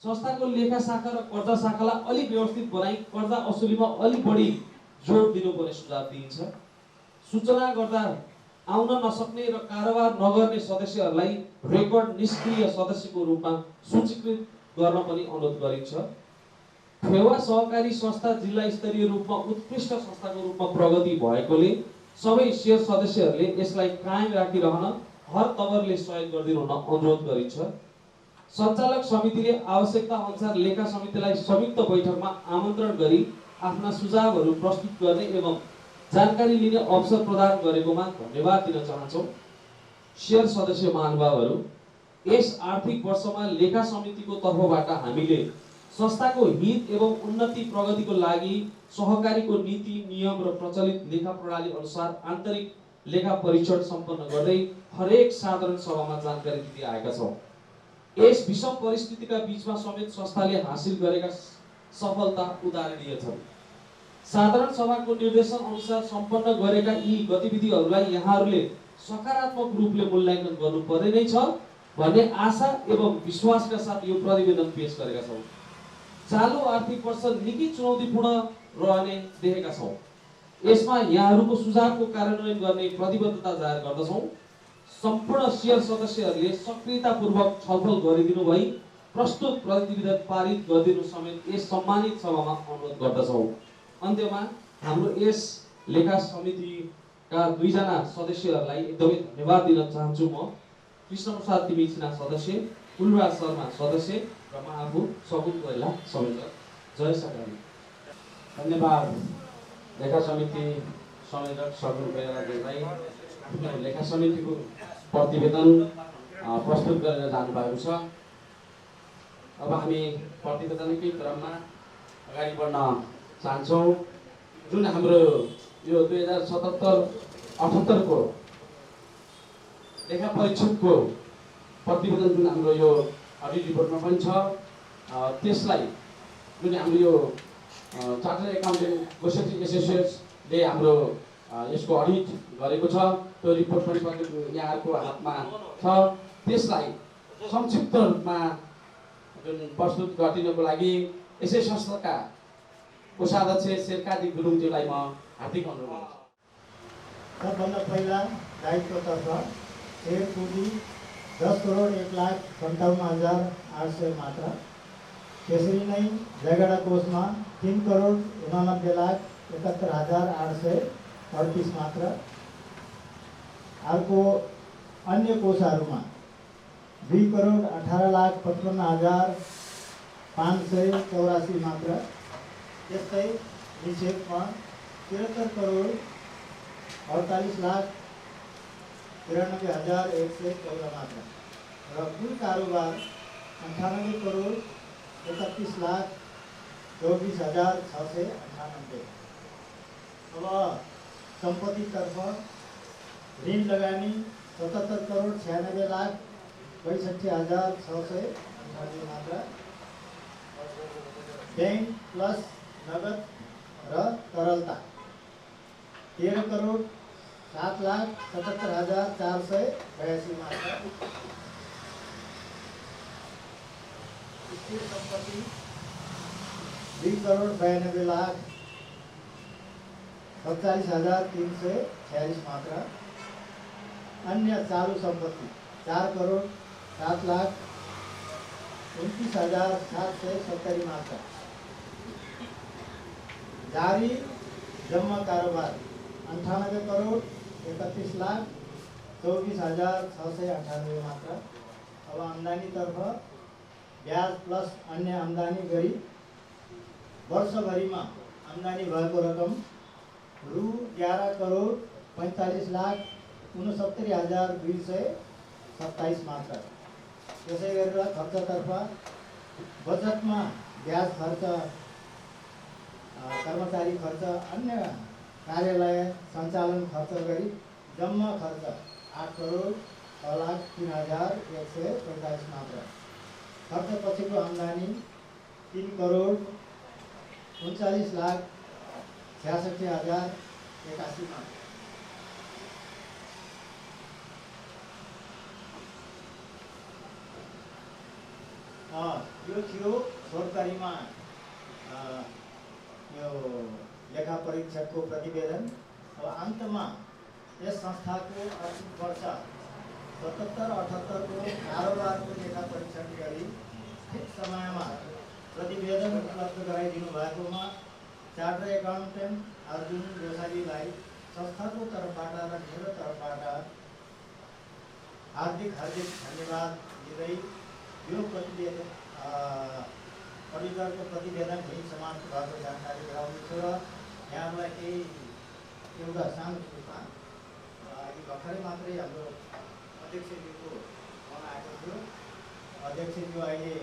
संस्थाको लेखा शाखा र कर्जा शाखालाई अलिक व्यवस्थित बनाई कर्जा असुलीमा अलिक बढी जोड दिनुपर्ने सुझाव दिइन्छ। सूचना गर्दा आउन नसक्ने र कारोबार नगर्ने सदस्यहरूलाई रेकर्ड निष्क्रिय सदस्यको रूपमा सूचीकृत गर्न पनि अनुरोध गरिन्छ। फेवा सहकारी संस्था जिल्ला स्तरीय रूपमा उत्कृष्ट संस्थाको रूपमा प्रगति भएकोले सबै शेयर सदस्यहरूले यसलाई कायम राखिरहन हर तवरले सहयोग गरिदिनु हुन अनुरोध गरिन्छ। सञ्चालक समितिले आवश्यकता अनुसार लेखा समितिलाई संयुक्त बैठकमा आमन्त्रण गरी आफ्ना सुझावहरू प्रस्तुत गर्ने एवं जानकारी लिने अवसर प्रदान गरेकोमा धन्यवाद दिन चाहन्छौँ। शेयर सदस्य महानुभावहरू, यस आर्थिक वर्षमा लेखा समितिको तर्फबाट हामीले संस्थाको हित एवं उन्नति प्रगतिको लागि सहकारीको नीति नियम र प्रचलित लेखा प्रणाली अनुसार आन्तरिक लेखा परीक्षण सम्पन्न गर्दै हरेक साधारण सभामा जानकारी दिँदै आएका छौँ। यस विषम परिस्थितिका बीचमा समेत संस्थाले हासिल गरेका सफलता उदाहरणीय छन्। साधारण सभाको निर्देशन अनुसार सम्पन्न गरेका यी गतिविधिहरूलाई यहाँहरूले सकारात्मक रूपले मूल्याङ्कन गर्नुपर्ने नै छ भन्ने आशा एवं विश्वासका साथ यो प्रतिवेदन पेश गरेका छौँ। चालु आर्थिक वर्ष निकै चुनौतीपूर्ण रहने देखेका छौँ। यसमा यहाँहरूको सुझावको कार्यान्वयन गर्ने प्रतिबद्धता जाहेर गर्दछौँ। सम्पूर्ण शेयर सदस्यहरूले सक्रियतापूर्वक छलफल गरिदिनु भई प्रस्तुत प्रतिवेदन पारित गरिदिनु समेत यस सम्मानित सभामा अनुरोध गर्दछौँ। अन्त्यमा हाम्रो यस लेखा समितिका दुईजना सदस्यहरूलाई एकदमै धन्यवाद दिन चाहन्छु। म कृष्णप्रसाद तिमिछिना सदस्य, कुलराज शर्मा सदस्य र म आफू सगुन कोइला संयोजक। जय सकाली। धन्यवाद लेखा समिति संयोजक सगुन कोइलाजीलाई लेखा समितिको प्रतिवेदन प्रस्तुत गरेर जानुभएको छ। अब हामी प्रतिवेदनकै क्रममा अगाडि बढ्न चाहन्छौँ। जुन हाम्रो यो 2077-78 को लेखा परीक्षणको प्रतिवेदन जुन हाम्रो यो अडिट रिपोर्टमा पनि छ, त्यसलाई जुन हाम्रो यो चार्टर्ड एकाउन्टेन्ट गोसेटी एसोसिएट्सले हाम्रो यसको अडिट गरेको छ, त्यो रिपोर्ट पनि यहाँहरूको हातमा छ। त्यसलाई संक्षिप्त रूपमा जुन प्रस्तुत गरिदिनको लागि यसै संस्थाका कोषाध्यक्ष शेरकाजी गुरुङज्यूलाई म हार्दिक अनुरोध गर्छु। सबभन्दा पहिला दायित्वतर्फ शेयर पुँजी 10,01,57,800 मात्र। त्यसरी नै जगडा कोषमा 3,69,71,838 मात्र। अर्को अन्य कोषहरूमा 2,18,55,584 मात्र। त्यस्तै निक्षेपमा 73,48,93,114 मात्र र कुल कारोबार 98,31,24,698। अब सम्पत्तितर्फ ऋण लगानी 77,96,62,698 मात्र। बैंक प्लस नगद र तरलता 13,07,77,482 मात्र। स्थिर सम्पत्ति 2,92,47,346 मात्र। अन्य चालू सम्पत्ति 4,29,770 मात्र। जारी जम्मा कारोबार 98,31,24,698 मात्र। अब आम्दानीतर्फ ब्याज प्लस अन्य आम्दानी गरी वर्षभरिमा आम्दानी भएको रकम रु 11,45,69,227 मात्र। त्यसै गरेर खर्चतर्फ बजेटमा ब्याज खर्च, कर्मचारी खर्च, अन्य कार्यालय सञ्चालन खर्च गरी जम्मा खर्च 8,06,03,145 मात्र। खर्च पछिको आम्दानी 3,39,66,000 81 मा यो थियो छोटकरीमा यो लेखा परीक्षकको प्रतिवेदन। अब अन्तमा यस संस्थाको आर्थिक वर्ष 77-78 को कारोबारको लेखा परीक्षण गरी ठिक समयमा प्रतिवेदन उपलब्ध गराइदिनु भएकोमा चार्टर एकाउन्टेन्ट अर्जुन गोसालीलाई संस्थाको तर्फबाट र मेरो तर्फबाट हार्दिक धन्यवाद दिँदै यो प्रतिवेदन अडिटरको प्रतिवेदन यही समाप्त भएको जानकारी गराउँछु र यहाँलाई केही एउटा सानो रूपमा अघि भर्खरै मात्रै हाम्रो अध्यक्षज्यूको फोन आएको थियो। अध्यक्षज्यू अहिले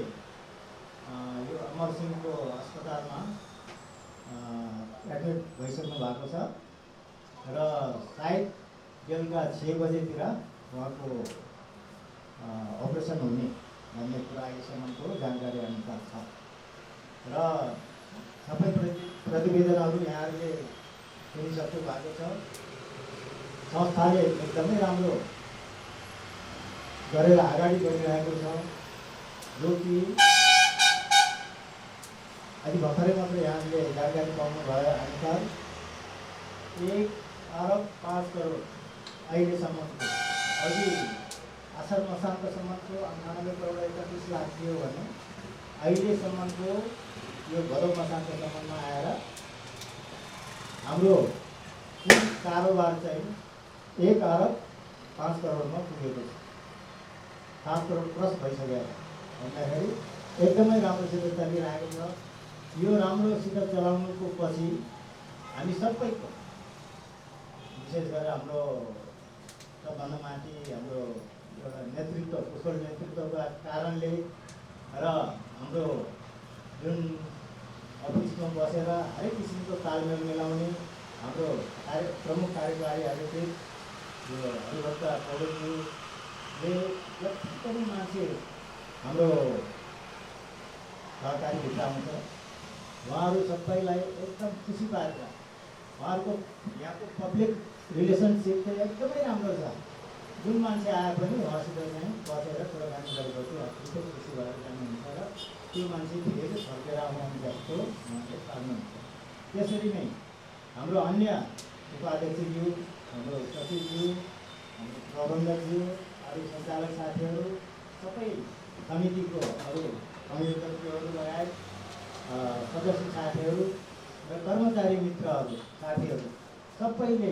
यो अमरसिंहको अस्पतालमा एडमिट भइसक्नु भएको छ र सायद बेलुका 6 बजेतिर उहाँको अपरेसन हुने भन्ने कुरा अहिलेसम्मको जानकारी अनुसार छ र सबै प्रतिवेदनहरू यहाँहरूले सुनिसक्नु भएको छ। संस्थाले एकदमै राम्रो गरेर अगाडि बढिरहेको छ, जो कि अलि भर्खरै मात्रै यहाँले जानकारी पाउनु भए अनुसार 1,05 करोड अहिलेसम्मको, अघि असार मसान्तसम्मको 98 करोड 31 लाख थियो भने अहिलेसम्मको यो भदौ मसान्तसम्ममा आएर हाम्रो कुल कारोबार चाहिँ 1,05 करोडमा पुगेको छ। 5 करोड प्लस भइसकेको भन्दाखेरि एकदमै राम्रोसित चलिरहेको छ। यो राम्रोसित चलाउनुको पछि हामी सबैको, विशेष गरेर हाम्रो सबभन्दा माथि हाम्रो एउटा नेतृत्व, कुशल नेतृत्वका कारणले र हाम्रो जुन अफिसमा बसेर हरेक किसिमको तालमेल मिलाउने हाम्रो प्रमुख कार्यकारी अधिकृत यो हरिभक्त पौडेलज्यूले जति पनि मान्छे हाम्रो सहकारीभित्र आउँछ उहाँहरू सबैलाई एकदम खुसी पारेर, उहाँहरूको यहाँको पब्लिक रिलेसनसिप चाहिँ एकदमै राम्रो छ। जुन मान्छे आए पनि उहाँसित चाहिँ बसेर कुराकानी गरेपछि एकदमै खुसी भएर जानुहुन्छ र त्यो मान्छे फेरि फर्केर आउनु जस्तो उहाँले पार्नुहुन्छ। त्यसरी नै हाम्रो अन्य उपाध्यक्षज्यू, हाम्रो सचिवज्यू, हाम्रो प्रबन्धकज्यू, अरू सञ्चालक साथीहरू, सबै समितिको अरू संयोजकज्यूहरू लगायत सदस्य साथीहरू र कर्मचारी मित्रहरू साथीहरू सबैले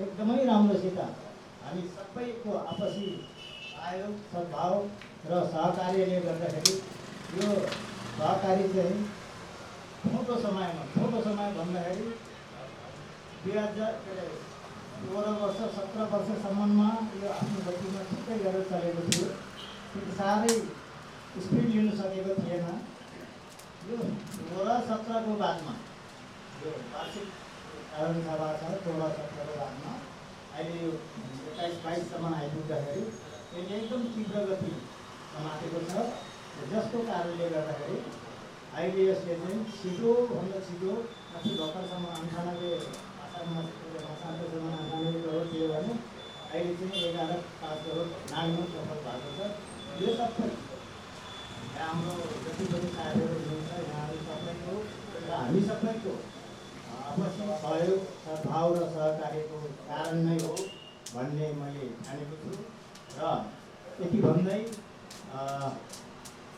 एकदमै राम्रोसित हामी सबैको आपसी सहयोग, सद्भाव र सहकार्यले गर्दाखेरि यो सहकारी चाहिँ छोटो समय भन्दाखेरि 2016 वर्ष 17 वर्षसम्ममा यो आफ्नो गतिमा ठिकै गरेर चलेको थियो। त्यो साह्रै स्पिड लिनु सकेको थिएन। यो 16-17 को बादमा यो वार्षिक कारण सभा छ, 16-17 को बादमा अहिले यो 21-22सम्म आइपुग्दाखेरि यसले एकदम तीव्र गति समातेको छ, जसको कारणले गर्दाखेरि अहिले यसले चाहिँ छिटोभन्दा छिटो अस्ति भर्खरसम्म 98 मसान्तसम्म 98 करोड थियो भने अहिले चाहिँ 11,05 करोड नाग्नु सफल भएको छ। यो सबै हाम्रो जति पनि कार्यहरू हुनुहुन्छ यहाँहरू सबैको र हामी सबैको अवश्य सहयोग, सद्भाव र सहकार्यको कारण नै हो भन्ने मैले ठानेको छु। र यति भन्दै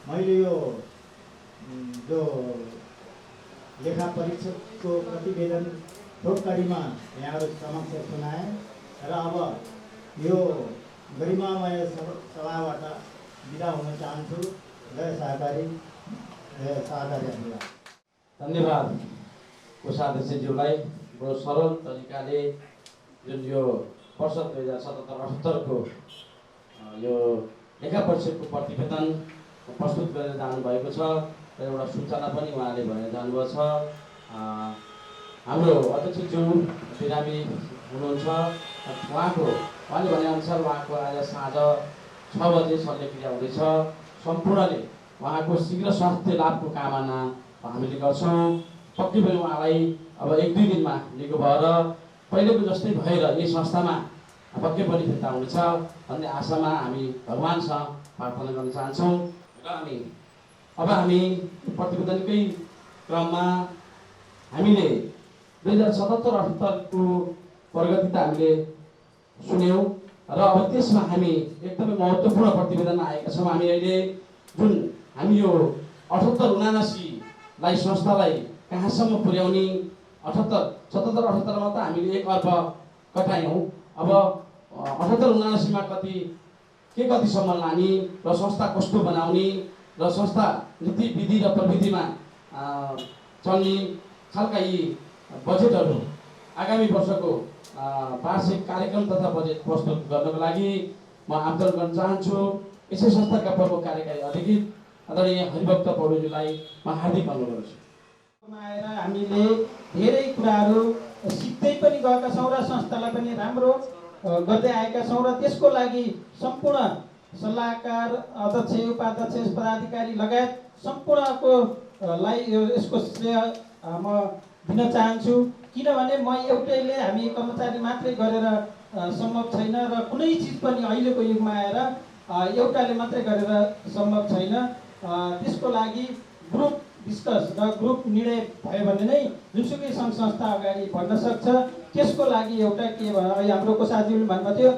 मैले यो जो लेखा परीक्षकको प्रतिवेदन छोटकरीमा यहाँहरू समक्ष सुनाएँ र अब यो गरिमामय सभाबाट बिदा हुन चाहन्छु। जय सहकारी, जय सहकारी। धन्यवाद कोषाध्यक्षज्यूलाई बडो सरल तरिकाले जुन यो वर्ष 2077-78 को यो लेखा परीक्षकको प्रतिवेदन प्रस्तुत गरेर जानुभएको छ र एउटा सूचना पनि उहाँले भनेर जानुभएको छ। हाम्रो अध्यक्षज्यू बिरामी हुनुहुन्छ, उहाँले भनेअनुसार उहाँको आज साँझ 6 बजे शल्यक्रिया हुँदैछ। सम्पूर्णले उहाँको शीघ्र स्वास्थ्य लाभको कामना हामीले गर्छौँ। पक्कै पनि उहाँलाई अब 1-2 दिनमा निको भएर पहिलेको जस्तै भएर यही संस्थामा पक्कै पनि फिर्ता हुनेछ भन्ने आशामा हामी भगवानसँग प्रार्थना गर्न चाहन्छौँ र अब हामी प्रतिवेदनकै क्रममा हामीले 2077-78 को प्रगति त हामीले सुन्यौँ र अब त्यसमा हामी एकदमै महत्त्वपूर्ण प्रतिवेदनमा आएका छौँ। हामी अहिले जुन हामी यो 78-79 लाई संस्थालाई कहाँसम्म पुर्याउने 77-78 मा त हामीले 1 अर्ब कटायौँ। अब 78-79 मा कतिसम्म लाने र संस्था कस्तो बनाउने र संस्था नीति विधि र प्रविधिमा चल्ने खालका यी बजेटहरू आगामी वर्षको वार्षिक कार्यक्रम तथा बजेट प्रस्तुत गर्नको लागि म आवेदन गर्न चाहन्छु। यसै संस्थाका प्रमुख कार्यकारी अधिकृत आदरणीय हरिभक्त पौडेलजीलाई म हार्दिक अनुरोध गर्छु। आएर हामीले धेरै कुराहरू सिक्दै पनि गएका छौँ र संस्थालाई पनि राम्रो गर्दै आएका छौँ र त्यसको लागि सम्पूर्ण सल्लाहकार, अध्यक्ष, उपाध्यक्ष, पदाधिकारी लगायत सम्पूर्णको लाई यसको श्रेय म दिन चाहन्छु। किनभने म एउटैले हामी कर्मचारी मात्रै गरेर सम्भव छैन र कुनै चिज पनि अहिलेको युगमा आएर एउटाले मात्रै गरेर सम्भव छैन। त्यसको लागि ग्रुप डिस्कस र ग्रुप निर्णय भयो भने नै जुनसुकै सङ्घ संस्था अगाडि बढ्न सक्छ। त्यसको लागि एउटा के भयो, हाम्रो कोषाजीले भन्नुभएको थियो,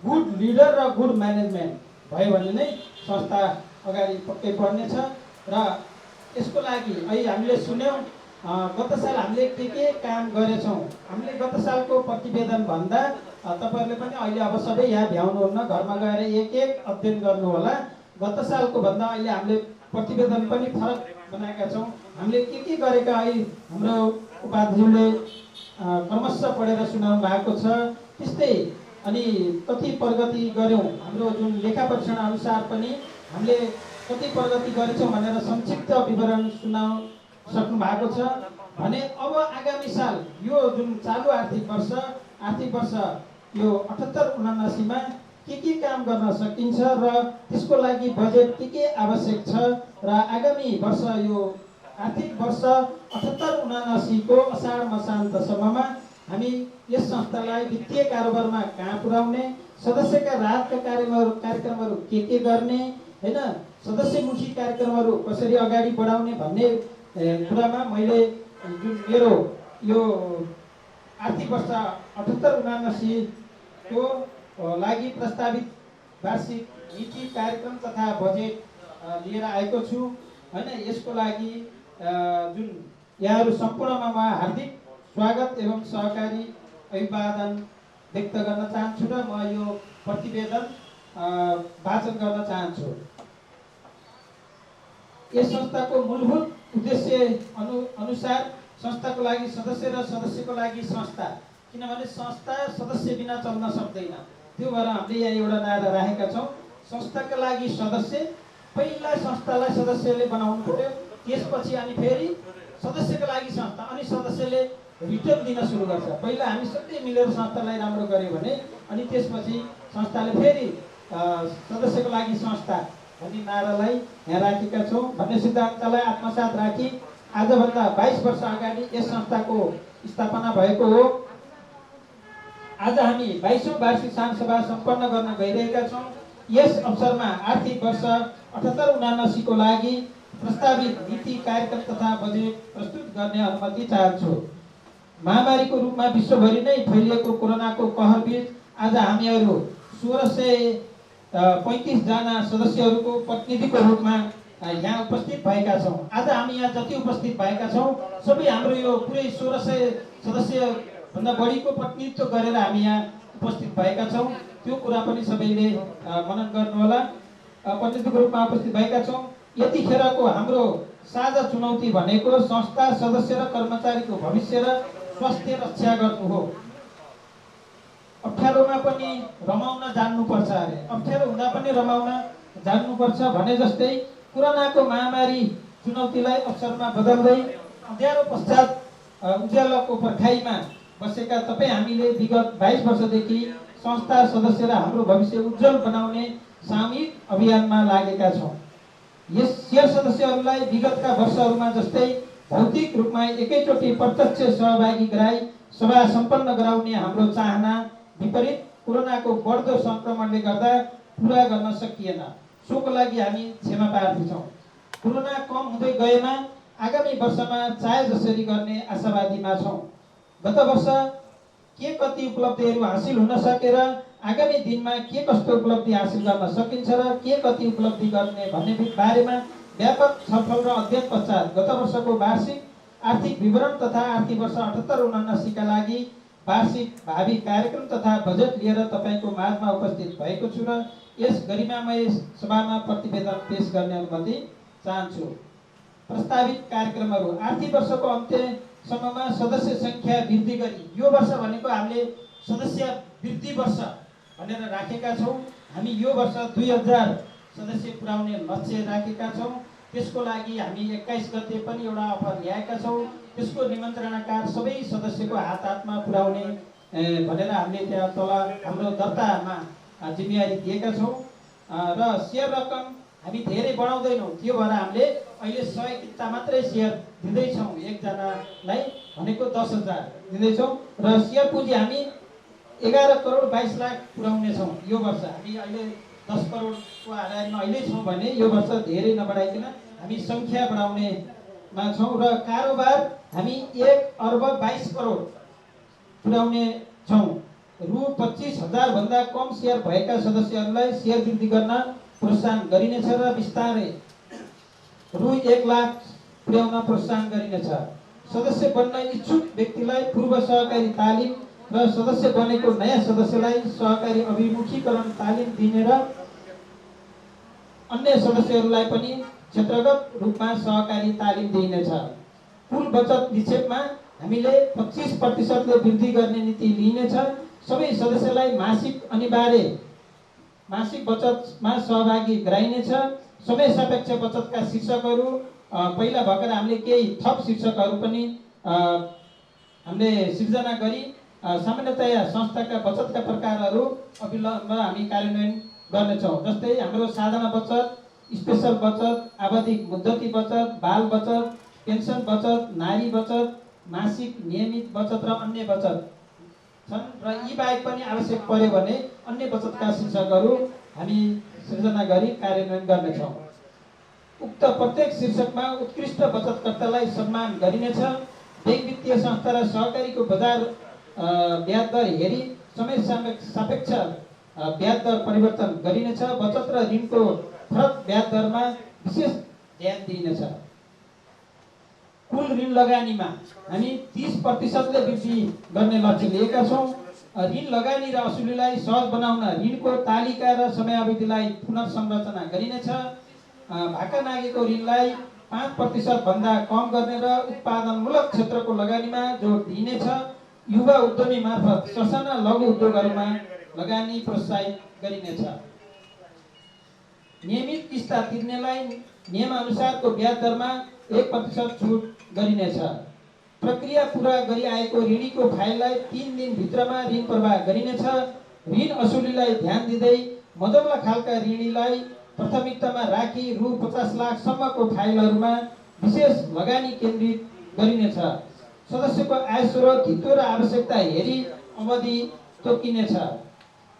गुड लिडर र गुड म्यानेजमेन्ट भयो भने नै संस्था अगाडि पक्कै बढ्नेछ। र यसको लागि अहिले हामीले सुन्यौँ गत साल हामीले के काम गरेछौँ। हामीले गत सालको प्रतिवेदन भन्दा तपाईँहरूले पनि अहिले अब सबै यहाँ भ्याउनुहुन्न, घरमा गएर एक अध्ययन गर्नु होला। गत सालको भन्दा अहिले हामीले प्रतिवेदन पनि फरक बनाएका छौँ। हामीले के गरेका अहिले हाम्रो उपाध्यक्षले क्रमशः पढेर सुनाउनु भएको छ। त्यस्तै अनि कति प्रगति गऱ्यौँ, हाम्रो जुन लेखा परीक्षण अनुसार पनि हामीले कति प्रगति गरेछौँ भनेर संक्षिप्त विवरण सक्नु भएको छ भने अब आगामी साल यो जुन चालु आर्थिक वर्ष यो 78-79 मा के काम गर्न सकिन्छ र त्यसको लागि बजेट के आवश्यक छ र आगामी वर्ष यो आर्थिक वर्ष 78-79 को असाढ मसान्तसम्ममा हामी यस संस्थालाई वित्तीय कारोबारमा कहाँ पुर्याउने, सदस्यका राहतका कार्यक्रमहरू के गर्ने हैन, सदस्यमुखी कार्यक्रमहरू कसरी अगाडि बढाउने भन्ने कुरामा मैले जुन मेरो यो आर्थिक वर्ष 78-79 को लागि प्रस्तावित वार्षिक नीति कार्यक्रम तथा बजेट लिएर आएको छु हैन। यसको लागि जुन यहाँहरू सम्पूर्णमा म हार्दिक स्वागत एवं सहकारी अभिवादन व्यक्त गर्न चाहन्छु र म यो प्रतिवेदन वाचन गर्न चाहन्छु। यस संस्थाको मूलभूत उद्देश्य अनुसार संस्थाको लागि सदस्य र सदस्यको लागि संस्था, किनभने संस्था सदस्य बिना चल्न सक्दैन। त्यो भएर हामीले यहाँ एउटा नारा राखेका छौँ, संस्थाका लागि सदस्य। पहिला संस्थालाई सदस्यले बनाउनु पर्यो, त्यसपछि अनि फेरि सदस्यको लागि संस्था, अनि सदस्यले रिटर्न दिन सुरु गर्छ। पहिला हामी सबै मिलेर संस्थालाई राम्रो गऱ्यौँ भने अनि त्यसपछि संस्थाले फेरि सदस्यको लागि संस्था भन्ने नारालाई यहाँ राखेका छौँ। भन्ने सिद्धान्तलाई आत्मसात राखी आजभन्दा 22 वर्ष अगाडि यस संस्थाको स्थापना भएको हो। आज हामी 22औं वार्षिक सानसभा सम्पन्न गर्न गइरहेका छौँ। यस अवसरमा आर्थिक वर्ष 78-79 को लागि प्रस्तावित नीति कार्यक्रम तथा बजेट प्रस्तुत गर्ने अनुमति चाहन्छु। महामारीको रूपमा विश्वभरि नै फैलिएको कोरोनाको कहरबीच आज हामीहरू 1635 जना सदस्यहरूको प्रतिनिधिको रूपमा यहाँ उपस्थित भएका छौँ। आज हामी यहाँ जति उपस्थित भएका छौँ सबै हाम्रो यो पुरै 1600 सदस्यभन्दा बढीको प्रतिनिधित्व गरेर हामी यहाँ उपस्थित भएका छौँ। त्यो कुरा पनि सबैले मनन गर्नुहोला। प्रतिनिधिको रूपमा उपस्थित भएका छौँ। यतिखेरको हाम्रो साझा चुनौती भनेको संस्था, सदस्य र कर्मचारीको भविष्य र स्वास्थ्य रक्षा गर्नु हो। अप्ठ्यारोमा पनि रमाउन जान्नुपर्छ अरे, अप्ठ्यारो हुँदा पनि रमाउन जान्नुपर्छ भने जस्तै कोरोनाको महामारी चुनौतीलाई अवसरमा बदल्दै अँध्यारो पश्चात उज्यालोको पर्खाइमा बसेका तपाईँ हामीले विगत 22 वर्षदेखि संस्था, सदस्य र हाम्रो भविष्य उज्जवल बनाउने सामूहिक अभियानमा लागेका छौँ। यस शेयर सदस्यहरूलाई विगतका वर्षहरूमा जस्तै भौतिक रूपमा एकैचोटि प्रत्यक्ष सहभागी गराई सभा सम्पन्न गराउने हाम्रो चाहना विपरीत कोरोनाको बढ्दो संक्रमणले गर्दा पुरा गर्न सकिएन। सोको लागि हामी क्षमा प्रार्थी छौँ। कोरोना कम हुँदै गएमा आगामी वर्षमा चाहे जसरी गर्ने आशावादीमा छौँ। गत वर्ष के कति उपलब्धिहरू हासिल हुन सकेर आगामी दिनमा के कस्तो उपलब्धि हासिल गर्न सकिन्छ र के कति उपलब्धि गर्ने भन्ने बारेमा व्यापक छलफल र अध्ययन पश्चात गत वर्षको वार्षिक आर्थिक विवरण तथा आर्थिक वर्ष 78-79 का लागि वार्षिक भावी कार्यक्रम तथा बजेट लिएर तपाईको माझमा उपस्थित भएको छु र यस गरिमामय सभामा प्रतिवेदन पेश गर्ने अनुमति चाहन्छु। प्रस्तावित कार्यक्रमहरू आर्थिक वर्षको अन्त्यसम्ममा सदस्य संख्या वृद्धि गरी, यो वर्ष भनेको हामीले सदस्य वृद्धि वर्ष भनेर राखेका छौँ। हामी यो वर्ष 2000 सदस्य पुर्याउने लक्ष्य राखेका छौँ। त्यसको लागि हामी 21 गते पनि एउटा अफर ल्याएका छौँ। त्यसको निमन्त्रणाकार सबै सदस्यको हातमा पुर्याउने भनेर हामीले त्यहाँ तल हाम्रो दर्तामा जिम्मेवारी दिएका छौँ र सेयर रकम हामी धेरै बढाउँदैनौँ। त्यो भएर हामीले अहिले 100 किता मात्रै सेयर दिँदैछौँ। एकजनालाई भनेको 10,000 दिँदैछौँ र सेयर पुँजी हामी 11 करोड 22 लाख पुर्याउने छौँ। यो वर्ष हामी अहिले 10 करोडको आधारमा अहिले छौँ भने यो वर्ष धेरै नबढाइकन हामी सङ्ख्या बढाउनेमा छौँ र कारोबार हामी 1 अर्ब 22 करोड पुर्याउने छौँ। रु 25,000 भन्दा कम सेयर भएका सदस्यहरूलाई सेयर वृद्धि गर्न प्रोत्साहन गरिनेछ र बिस्तारै रु 1 लाख पुर्याउन प्रोत्साहन गरिनेछ। सदस्य बन्न इच्छुक व्यक्तिलाई पूर्व सहकारी तालिम र सदस्य बनेको नयाँ सदस्यलाई सहकारी अभिमुखीकरण तालिम दिने र अन्य सदस्यहरूलाई पनि क्षेत्रगत रूपमा सहकारी तालिम दिइनेछ। कुल बचत निक्षेपमा हामीले 25% वृद्धि गर्ने नीति लिइनेछ। सबै सदस्यलाई मासिक अनिवार्य मासिक बचतमा सहभागी गराइनेछ। समय सापेक्ष बचतका शीर्षकहरू पहिला भर्खर हामीले केही थप शीर्षकहरू पनि हामीले सिर्जना गरी सामान्यतया संस्थाका बचतका प्रकारहरू अविलम्ब हामी कार्यान्वयन गर्नेछौँ। जस्तै हाम्रो साधारण बचत, स्पेशल बचत, आवधिक मुद्दती बचत, बाल बचत, पेन्सन बचत, नारी बचत, मासिक नियमित बचत र अन्य बचत छन् र यी बाहेक पनि आवश्यक पर्यो भने अन्य बचतका शीर्षकहरू हामी सृजना गरी कार्यान्वयन गर्नेछौँ। उक्त प्रत्येक शीर्षकमा उत्कृष्ट बचतकर्तालाई सम्मान गरिनेछ। बैंक वित्तीय संस्था र सहकारीको बजार ब्याज दर हेरी समय सापेक्ष ब्याज दर परिवर्तन गरिनेछ। बचत र ऋणको फरक ब्याज दरमा विशेष ध्यान दिइनेछ। कुल ऋण लगानीमा हामी 30% वृद्धि गर्ने लक्ष्य लिएका छौँ। ऋण लगानी र असुलीलाई सहज बनाउन ऋणको तालिका र समयावधिलाई पुनर्संरचना गरिनेछ। भाका नागेको ऋणलाई 5% भन्दा कम गर्ने र उत्पादनमूलक क्षेत्रको लगानीमा जोड दिइनेछ। युवा उद्यमी मार्फत ससाना लघु उद्योगहरूमा लगानी प्रोत्साहित गरिनेछ। नियमित किस्ता तिर्नेलाई नियमअनुसारको ब्याज दरमा 1% छुट गरिनेछ। प्रक्रिया पूरा गरिआएको ऋणीको फाइललाई 3 दिनभित्रमा ऋण प्रवाह गरिनेछ। ऋण असुलीलाई ध्यान दिँदै मदौला खालका ऋणीलाई प्राथमिकतामा राखी रु 50 लाखसम्मको फाइलहरूमा विशेष लगानी केन्द्रित गरिनेछ। सदस्यको आय स्रोत, हितो र आवश्यकता हेरी अवधि तोकिनेछ।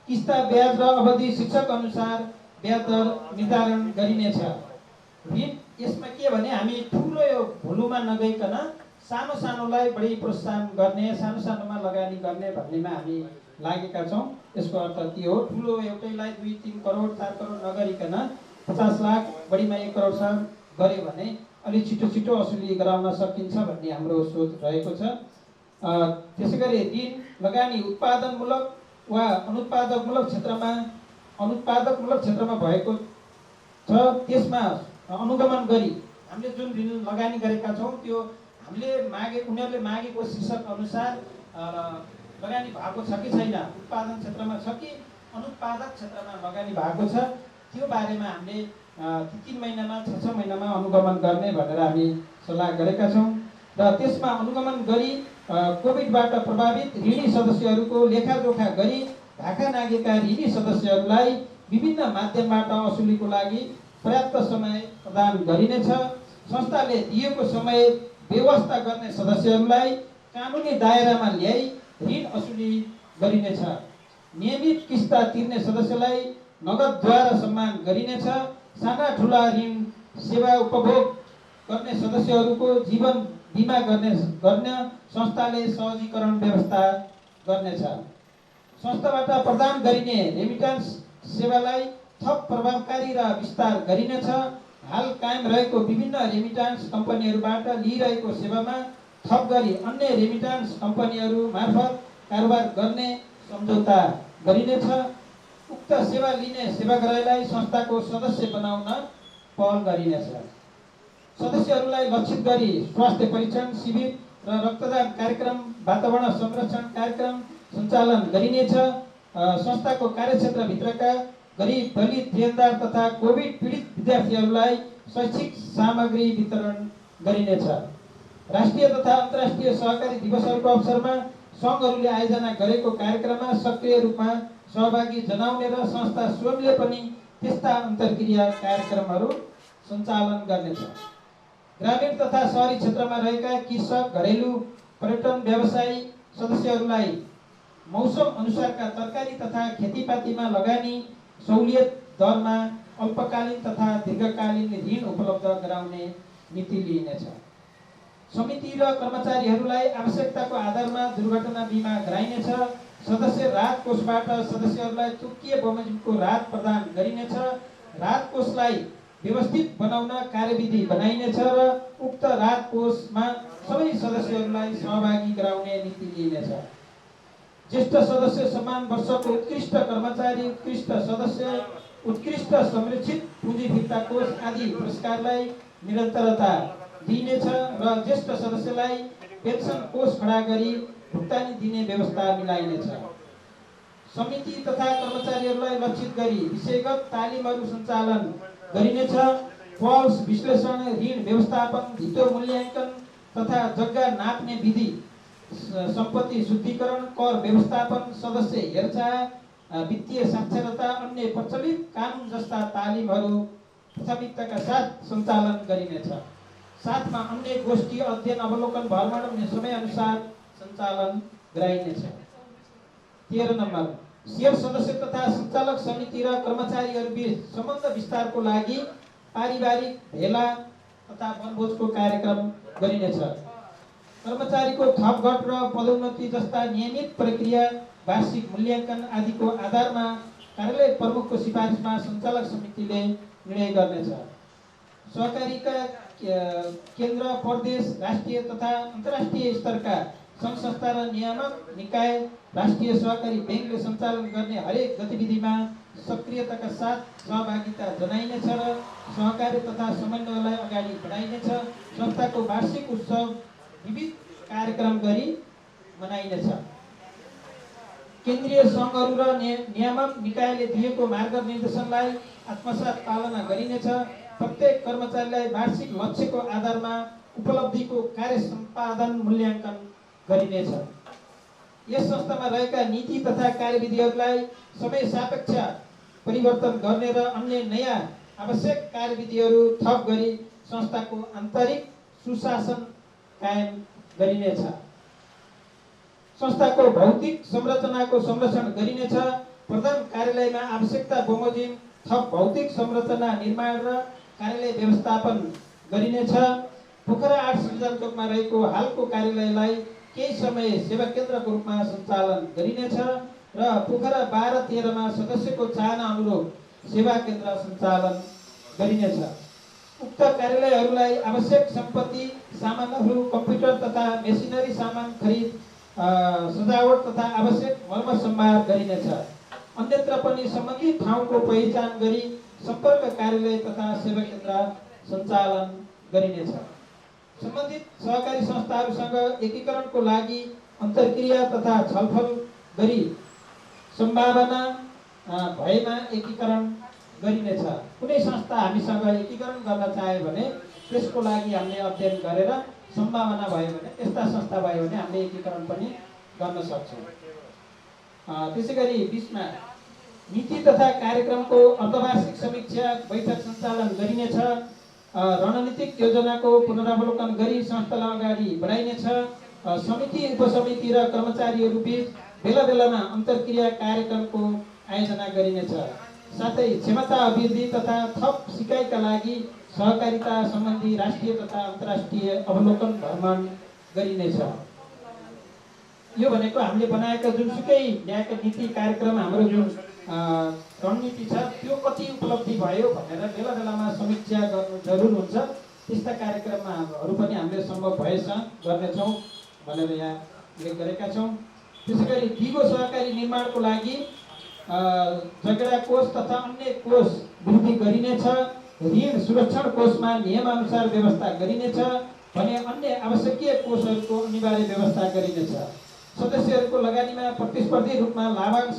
किस्ता ब्याज र अवधि शीर्षक अनुसार ब्याज दर निर्धारण गरिनेछ। ऋण यसमा के भने हामी ठुलो यो भुलुमा नगइकन सानो सानोलाई बढी प्रोत्साहन गर्ने, सानो सानोमा लगानी गर्ने भन्नेमा हामी लागेका छौँ। यसको अर्थ के हो? ठुलो एउटैलाई 2-3 करोड 4 करोड नगरिकन 50 लाख बढीमा 1 करोडसम्म गऱ्यो भने अलि छिटो छिटो असुली गराउन सकिन्छ भन्ने हाम्रो सोच रहेको छ। त्यसैगरी ऋण लगानी उत्पादनमूलक वा अनुत्पादकमूलक क्षेत्रमा भएको छ। त्यसमा अनुगमन गरी हामीले जुन ऋण लगानी गरेका छौँ त्यो उनीहरूले मागेको शीर्षक अनुसार लगानी भएको छ कि छैन, उत्पादन क्षेत्रमा छ कि अनुत्पादक क्षेत्रमा लगानी भएको छ, त्यो बारेमा हामीले 3 महिनामा 6 महिनामा अनुगमन गर्ने भनेर हामी सल्लाह गरेका छौँ। र त्यसमा अनुगमन गरी कोभिडबाट प्रभावित ऋणी सदस्यहरूको लेखाजोखा गरी भाका नागेका ऋणी सदस्यहरूलाई विभिन्न माध्यमबाट असुलीको लागि पर्याप्त समय प्रदान गरिनेछ। संस्थाले दिएको समय व्यवस्था गर्ने सदस्यहरूलाई कानुनी दायरामा ल्याई ऋण असुली गरिनेछ। नियमित किस्ता तिर्ने सदस्यलाई नगदद्वारा सम्मान गरिनेछ। साना ठुला ऋण सेवा उपभोग गर्ने सदस्यहरूको जीवन बिमा गर्ने संस्थाले सहजीकरण व्यवस्था गर्नेछ। संस्थाबाट प्रदान गरिने रेमिट्यान्स सेवालाई थप प्रभावकारी र विस्तार गरिनेछ। हाल कायम रहेको विभिन्न रेमिट्यान्स कम्पनीहरूबाट लिइरहेको सेवामा थप गरी अन्य रेमिट्यान्स कम्पनीहरू मार्फत कारोबार गर्ने सम्झौता गरिनेछ। उक्त सेवा लिने सेवाग्राहीलाई संस्थाको सदस्य बनाउन पहल गरिनेछ। सदस्यहरूलाई लक्षित गरी स्वास्थ्य परीक्षण शिविर र रक्तदान कार्यक्रम, वातावरण संरक्षण कार्यक्रम सञ्चालन गरिनेछ। संस्थाको कार्यक्षेत्रभित्रका गरिब, दलित, देनदार तथा कोभिड पीडित विद्यार्थीहरूलाई शैक्षिक सामग्री वितरण गरिनेछ। राष्ट्रिय तथा अन्तर्राष्ट्रिय सहकारी दिवसहरूको अवसरमा सङ्घहरूले आयोजना गरेको कार्यक्रममा सक्रिय रूपमा सहभागी जनाउने र संस्था स्वयंले पनि त्यस्ता अन्तर्क्रिया कार्यक्रमहरू सञ्चालन गर्नेछ। ग्रामीण तथा सहरी क्षेत्रमा रहेका कृषक, घरेलु पर्यटन व्यवसायी सदस्यहरूलाई मौसम अनुसारका तरकारी तथा खेतीपातीमा लगानी सहुलियत दरमा अल्पकालीन तथा दीर्घकालीन ऋण उपलब्ध गराउने नीति लिइनेछ। समिति र कर्मचारीहरूलाई आवश्यकताको आधारमा दुर्घटना बिमा गराइनेछ। सदस्य राहत कोषबाट सदस्यहरूलाई तोकिए बमोजिमको राहत प्रदान गरिनेछ। राहत कोषलाई व्यवस्थित बनाउन कार्यविधि बनाइनेछ र उक्त राहत कोषमा सबै सदस्यहरूलाई सहभागी गराउने नीति लिइनेछ। ज्येष्ठ सदस्य सम्मान वर्षको उत्कृष्ट कर्मचारी, उत्कृष्ट सदस्य, उत्कृष्ट संरक्षित पुँजी फिर्ता कोष आदि पुरस्कारलाई निरन्तरता दिइनेछ र ज्येष्ठ सदस्यलाई पेन्सन कोष खडा गरी भुक्तानी दिने व्यवस्था मिलाइनेछ। समिति तथा कर्मचारीहरूलाई लक्षित गरी विषयगत तालिमहरू सञ्चालन गरिनेछ। पल्स विश्लेषण, ऋण व्यवस्थापन, धितो मूल्याङ्कन तथा जग्गा नाप्ने विधि, सम्पत्ति शुद्धिकरण, कर व्यवस्थापन, सदस्य हेरचाह, वित्तीय साक्षरता, अन्य प्रचलित कानुन जस्ता तालिमहरू प्राथमिकताका साथ सञ्चालन गरिनेछ। साथमा अन्य गोष्ठी, अध्ययन, अवलोकन, भ्रमण समयअनुसार सञ्चालन गराइनेछ। 13 नम्बर, शेयर सदस्य तथा सञ्चालक समिति र कर्मचारीहरूबीच सम्बन्ध विस्तारको लागि पारिवारिक भेला तथा वनभोजको कार्यक्रम गरिनेछ। कर्मचारीको थपघट र पदोन्नति जस्ता नियमित प्रक्रिया, वार्षिक मूल्याङ्कन आदिको आधारमा कार्यालय प्रमुखको सिफारिसमा सञ्चालक समितिले निर्णय गर्नेछ। सहकारीका केन्द्र, प्रदेश, राष्ट्रिय तथा अन्तर्राष्ट्रिय स्तरका सङ्घ संस्था र नियामक निकाय, राष्ट्रिय सहकारी ब्याङ्कले सञ्चालन गर्ने हरेक गतिविधिमा सक्रियताका साथ सहभागिता जनाइनेछ र सहकार्य तथा समन्वयलाई अगाडि बढाइनेछ। संस्थाको वार्षिक उत्सव विविध कार्यक्रम गरी मनाइनेछ। केन्द्रीय सङ्घहरू र नियामक निकायले दिएको मार्गनिर्देशनलाई आत्मसात पालना गरिनेछ। प्रत्येक कर्मचारीलाई वार्षिक लक्ष्यको आधारमा उपलब्धिको कार्य सम्पादन मूल्याङ्कन गरिनेछ। यस संस्थामा रहेका नीति तथा कार्यविधिहरूलाई समय सापेक्ष परिवर्तन गर्ने र अन्य नयाँ आवश्यक कार्यविधिहरू थप गरी संस्थाको आन्तरिक सुशासन कायम गरिनेछ। संस्थाको भौतिक संरचनाको संरक्षण गरिनेछ। प्रधान कार्यालयमा आवश्यकता बमोजिम थप भौतिक संरचना निर्माण र कार्यालय व्यवस्थापन गरिनेछ। पोखरा 8 सृजनचोकमा रहेको हालको कार्यालयलाई केही समय सेवा केन्द्रको रूपमा सञ्चालन गरिनेछ र पोखरा 12-13 मा सदस्यको चाहना अनुरूप सेवा केन्द्र सञ्चालन गरिनेछ। उक्त कार्यालयहरूलाई आवश्यक सम्पत्ति सामानहरू, कम्प्युटर तथा मेसिनरी सामान खरिद, सजावट तथा आवश्यक मर्मसम्भार गरिनेछ। अन्यत्र पनि सम्बन्धित ठाउँको पहिचान गरी सम्पर्क कार्यालय तथा सेवा केन्द्र सञ्चालन गरिनेछ। सम्बन्धित सहकारी संस्थाहरूसँग एकीकरणको लागि अन्तर्क्रिया तथा छलफल गरी सम्भावना भएमा एकीकरण गरिनेछ। कुनै संस्था हामीसँग एकीकरण गर्न चाह्यो भने त्यसको लागि हामीले अध्ययन गरेर सम्भावना भयो भने, त्यस्ता संस्था भयो भने हामीले एकीकरण पनि गर्न सक्छौँ। त्यसैगरी बीचमा नीति तथा कार्यक्रमको अर्धवार्षिक समीक्षा बैठक सञ्चालन गरिनेछ। रणनीतिक योजनाको पुनरावलोकन गरी संस्थालाई अगाडि बढाइनेछ। समिति उपसमिति र कर्मचारीहरू बीच बेला बेलामा अन्तर्क्रिया कार्यक्रमको आयोजना गरिनेछ। साथै क्षमता अभिवृद्धि तथा थप सिकाइका लागि सहकारिता सम्बन्धी राष्ट्रिय तथा अन्तर्राष्ट्रिय अवलोकन भ्रमण गरिनेछ। यो भनेको हामीले बनाएका जुनसुकै ल्याएका नीति कार्यक्रम हाम्रो जुन रणनीति छ त्यो कति उपलब्धि भयो भनेर बेला बेलामा समीक्षा गर्नु जरुर हुन्छ। त्यस्ता कार्यक्रमहरू पनि हामीले सम्भव भएसम्म गर्नेछौँ भनेर यहाँ उल्लेख गरेका छौँ। त्यसैगरी दिगो सहकारी निर्माणको लागि झगडा कोष तथा अन्य कोष वृद्धि गरिनेछ। ऋण सुरक्षण कोषमा नियमअनुसार व्यवस्था गरिनेछ भने अन्य आवश्यकीय कोषहरूको अनिवार्य व्यवस्था गरिनेछ। सदस्यहरूको लगानीमा प्रतिस्पर्धी रूपमा लाभांश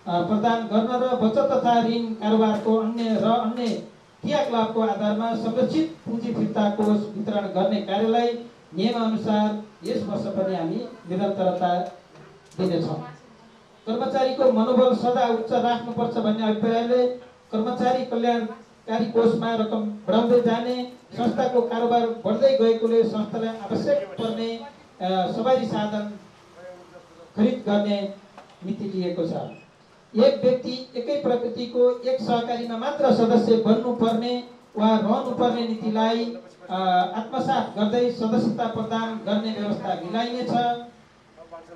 प्रदान गर्न र बचत तथा ऋण कारोबारको अन्य क्रियाकलापको आधारमा संरक्षित पुँजी फिर्ता कोष वितरण गर्ने कार्यलाई नियमअनुसार यस वर्ष पनि हामी निरन्तरता दिनेछौँ। कर्मचारीको मनोबल सदा उच्च राख्नुपर्छ भन्ने अभिप्रायले कर्मचारी कल्याणकारी कोषमा रकम बढाउँदै जाने, संस्थाको कारोबार बढ्दै गएकोले संस्थालाई आवश्यक पर्ने सवारी साधन खरिद गर्ने नीति लिएको छ। एक व्यक्ति एकै प्रकृतिको एक सहकारीमा मात्र सदस्य बन्नुपर्ने वा रहनुपर्ने नीतिलाई आत्मसात गर्दै सदस्यता प्रदान गर्ने व्यवस्था मिलाइनेछ।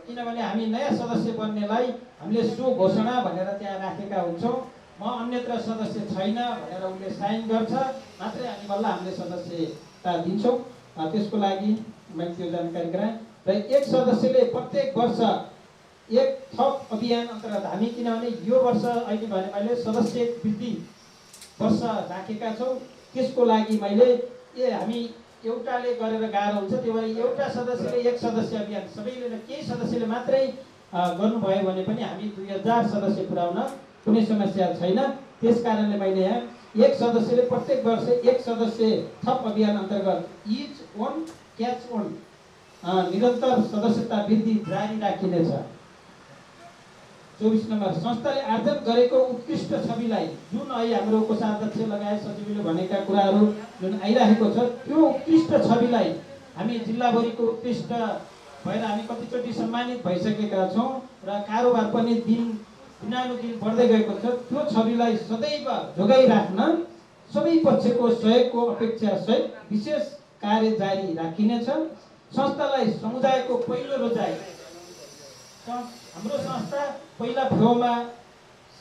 किनभने हामी नयाँ सदस्य बन्नेलाई हामीले सो घोषणा भनेर त्यहाँ राखेका हुन्छौँ। म अन्यत्र सदस्य छैन भनेर उसले साइन गर्छ, मात्रै हामी बल्ल हामीले सदस्यता दिन्छौँ। त्यसको लागि मैले त्यो जानकारी गराएँ। र एक सदस्यले प्रत्येक वर्ष एक थप अभियान अन्तर्गत हामी, किनभने यो वर्ष अहिले भने मैले सदस्य वृद्धि वर्ष राखेका छौँ, त्यसको लागि मैले हामी एउटाले गरेर गाह्रो हुन्छ, त्यही भएर एउटा सदस्यले एक सदस्य अभियान सबैले केही सदस्यले मात्रै गर्नुभयो भने पनि हामी 2000 सदस्य पुर्याउन कुनै समस्या छैन। त्यस कारणले मैले यहाँ एक सदस्यले प्रत्येक वर्ष एक सदस्य थप अभियान अन्तर्गत इच वन क्याच वन निरन्तर सदस्यता वृद्धि जारी राखिनेछ। 24 नम्बर, संस्थाले आर्जन गरेको उत्कृष्ट छविलाई, जुन अहिले हाम्रो कोषाध्यक्ष लगायत सचिवले भनेका कुराहरू जुन आइरहेको छ, त्यो उत्कृष्ट छविलाई हामी जिल्लाभरिको उत्कृष्ट भएर हामी कतिचोटि सम्मानित भइसकेका छौँ र कारोबार पनि दिनानुदिन बढ्दै गएको छ। त्यो छविलाई सदैव जोगाइराख्न सबै पक्षको सहयोगको अपेक्षा सहित विशेष कार्य जारी राखिनेछ। संस्थालाई समुदायको पहिलो रोजाइ, हाम्रो संस्था पहिला फेउमा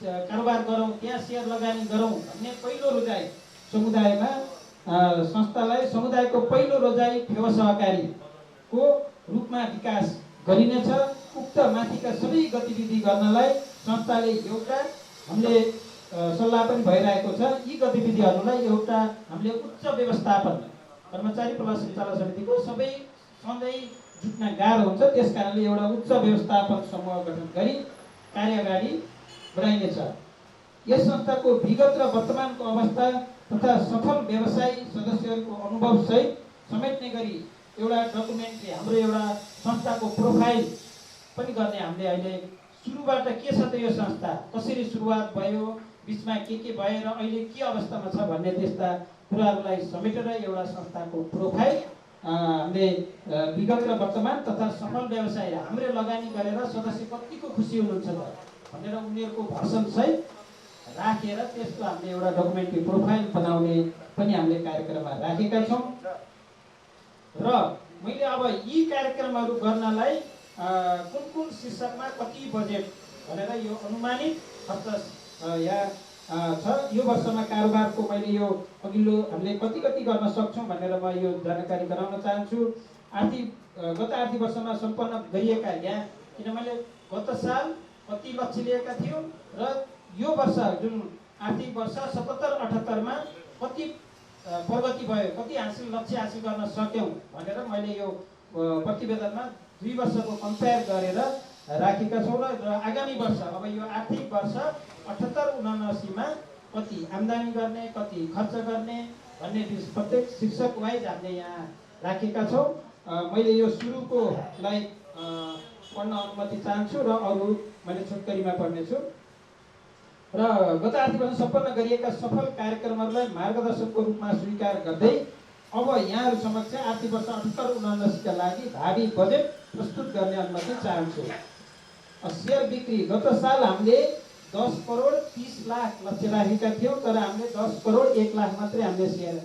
कारोबार गरौँ, त्यहाँ सेयर लगानी गरौँ भन्ने पहिलो रोजाइ समुदायमा संस्थालाई समुदायको पहिलो रोजाइ फेवा सहकारीको रूपमा विकास गरिनेछ। उक्त माथिका सबै गतिविधि गर्नलाई संस्थाले एउटा हामीले सल्लाह पनि भइरहेको छ। यी गतिविधिहरूलाई एउटा हामीले उच्च व्यवस्थापन कर्मचारी प्लस सञ्चालन समितिको सबै सँगै जुट्न गाह्रो हुन्छ, त्यस कारणले एउटा उच्च व्यवस्थापन समूह गठन गरी कार्य अगाडि बढाइनेछ। यस संस्थाको विगत र वर्तमानको अवस्था तथा सफल व्यवसायी सदस्यहरूको अनुभव सहित समेट्ने गरी एउटा डकुमेन्टले हाम्रो एउटा संस्थाको प्रोफाइल पनि गर्ने हामीले अहिले सुरुबाट के छ त यो संस्था कसरी सुरुवात भयो, बिचमा के भयो र अहिले के अवस्थामा छ भन्ने त्यस्ता कुराहरूलाई समेटेर एउटा संस्थाको प्रोफाइल हामीले विगत र वर्तमान तथा सफल व्यवसाय हामीले लगानी गरेर सदस्य कतिको खुसी हुनुहुन्छ भनेर उनीहरूको भाषण सहित राखेर त्यसको हामीले एउटा डकुमेन्ट्री प्रोफाइल बनाउने पनि हामीले कार्यक्रममा राखेका छौँ। र मैले अब यी कार्यक्रमहरू गर्नलाई कुन कुन शीर्षकमा कति बजेट भनेर यो अनुमानित खर्च यहाँ छ। यो वर्षमा कारोबारको मैले यो अघिल्लो हामीले कति गर्न सक्छौँ भनेर म यो जानकारी गराउन चाहन्छु। गत आर्थिक वर्षमा सम्पन्न गरिएका यहाँ, किन मैले गत साल कति लक्ष्य लिएका थियौँ र यो वर्ष जुन आर्थिक वर्ष 77-78 मा कति प्रगति भयो, कति लक्ष्य हासिल गर्न सक्यौँ भनेर मैले यो प्रतिवेदनमा 2 वर्षको कम्पेयर गरेर राखेका छौँ। र आगामी वर्ष अब यो आर्थिक वर्ष 78-79 मा कति आम्दानी गर्ने, कति खर्च गर्ने भन्ने प्रत्येक शीर्षक वाइज हामीले यहाँ राखेका छौँ। मैले यो सुरुको लाई पढ्न अनुमति चाहन्छु र अरू मैले छोटकरीमा पढ्नेछु। र गत आर्थिक वर्ष सम्पन्न गरिएका सफल कार्यक्रमहरूलाई मार्गदर्शकको रूपमा स्वीकार गर्दै अब यहाँहरू समक्ष आर्थिक वर्ष 78-79 लागि भावी बजेट प्रस्तुत गर्ने अनुमति चाहन्छु। सेयर बिक्री गत साल हामीले 10 करोड 30 लाख लक्ष्य राखेका थियौँ, तर हामीले 10 करोड 1 लाख मात्रै हामीले सेयर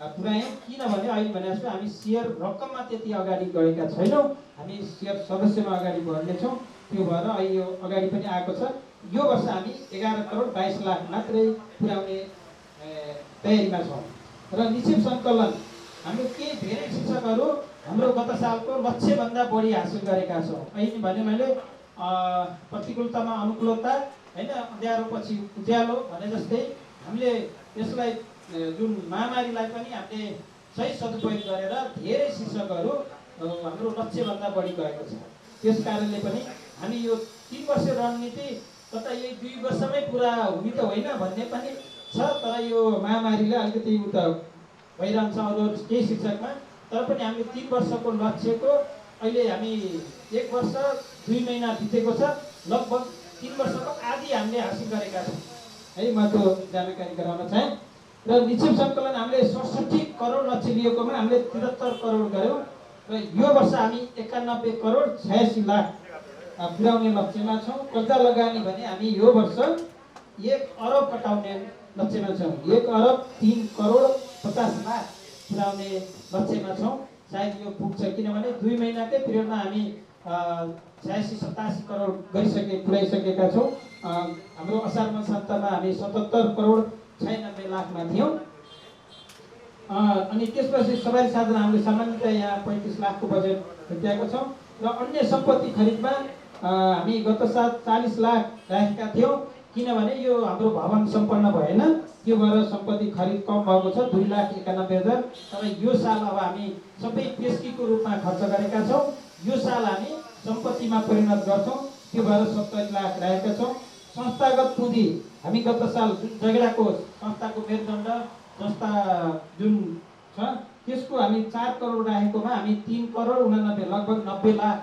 पुर्यायौँ। किनभने अहिले भने जस्तो हामी सेयर रकममा त्यति अगाडि गएका छैनौँ, हामी सेयर सदस्यमा अगाडि बढ्नेछौँ। त्यो भएर अहिले यो अगाडि पनि आएको छ। यो वर्ष हामी 11 करोड 22 लाख मात्रै पुर्याउने तयारीमा छौँ। र निश्चित सङ्कलन हाम्रो केही धेरै शिक्षकहरू हाम्रो गत सालको लक्ष्यभन्दा बढी हासिल गरेका छौँ। अहिले भने मैले प्रतिकूलतामा अनुकूलता होइन, अँध्यारोपछि उज्यालो भने जस्तै हामीले यसलाई जुन महामारीलाई पनि हामीले सही सदुपयोग गरेर धेरै शिक्षकहरू हाम्रो लक्ष्यभन्दा बढी गएको छ। त्यस कारणले पनि हामी यो 3 वर्ष रणनीति कता यही 2 वर्षमै पुरा हुने त होइन भन्ने पनि छ, तर यो महामारीले अलिकति उता भइरहन्छ अरू केही शिक्षकमा। तर पनि हामीले 3 वर्षको लक्ष्यको अहिले हामी 1 वर्ष 2 महिना बितेको छ, लगभग 3 वर्षको आधी हामीले हासिल गरेका छौँ है। म त्यो जानकारी गराउन चाहेँ। र निश्चित सङ्कलन हामीले 67 करोड लक्ष्य लिएकोमा हामीले 73 करोड गऱ्यौँ र यो वर्ष हामी 91 करोड 86 लाख पुर्याउने लक्ष्यमा छौँ। कर्जा लगानी भने हामी यो वर्ष 1 अरब कटाउने लक्ष्यमा छौँ। 1 अरब 3 करोड 50 लाख पुर्याउने लक्ष्यमा छौँ। सायद यो पुग्छ, किनभने 2 महिनाकै पिरियडमा हामी 86-87 करोड पुर्याइसकेका छौँ। हाम्रो असार मसान्तमा हामी 77 करोड 96 लाखमा थियौँ। अनि त्यसपछि सवारी साधन हामीले सामान्यतया यहाँ 35 लाखको बजेट भेटाएको छौँ। र अन्य सम्पत्ति खरिदमा हामी गत साल 40 लाख राखेका थियौँ, किनभने यो हाम्रो भवन सम्पन्न भएन, त्यो भएर सम्पत्ति खरिद कम भएको छ 2,91,000। तर यो साल अब हामी सबै पेस्कीको रूपमा खर्च गरेका छौँ। यो साल हामी सम्पत्तिमा परिणत गर्छौँ, त्यो भएर 70 लाख राखेका छौँ। संस्थागत पुँजी हामी गत साल जुन झगडाको संस्थाको मेरुदण्ड संस्था जुन छ त्यसको हामी 4 करोड राखेकोमा हामी 3 करोड 89 लगभग 90 लाख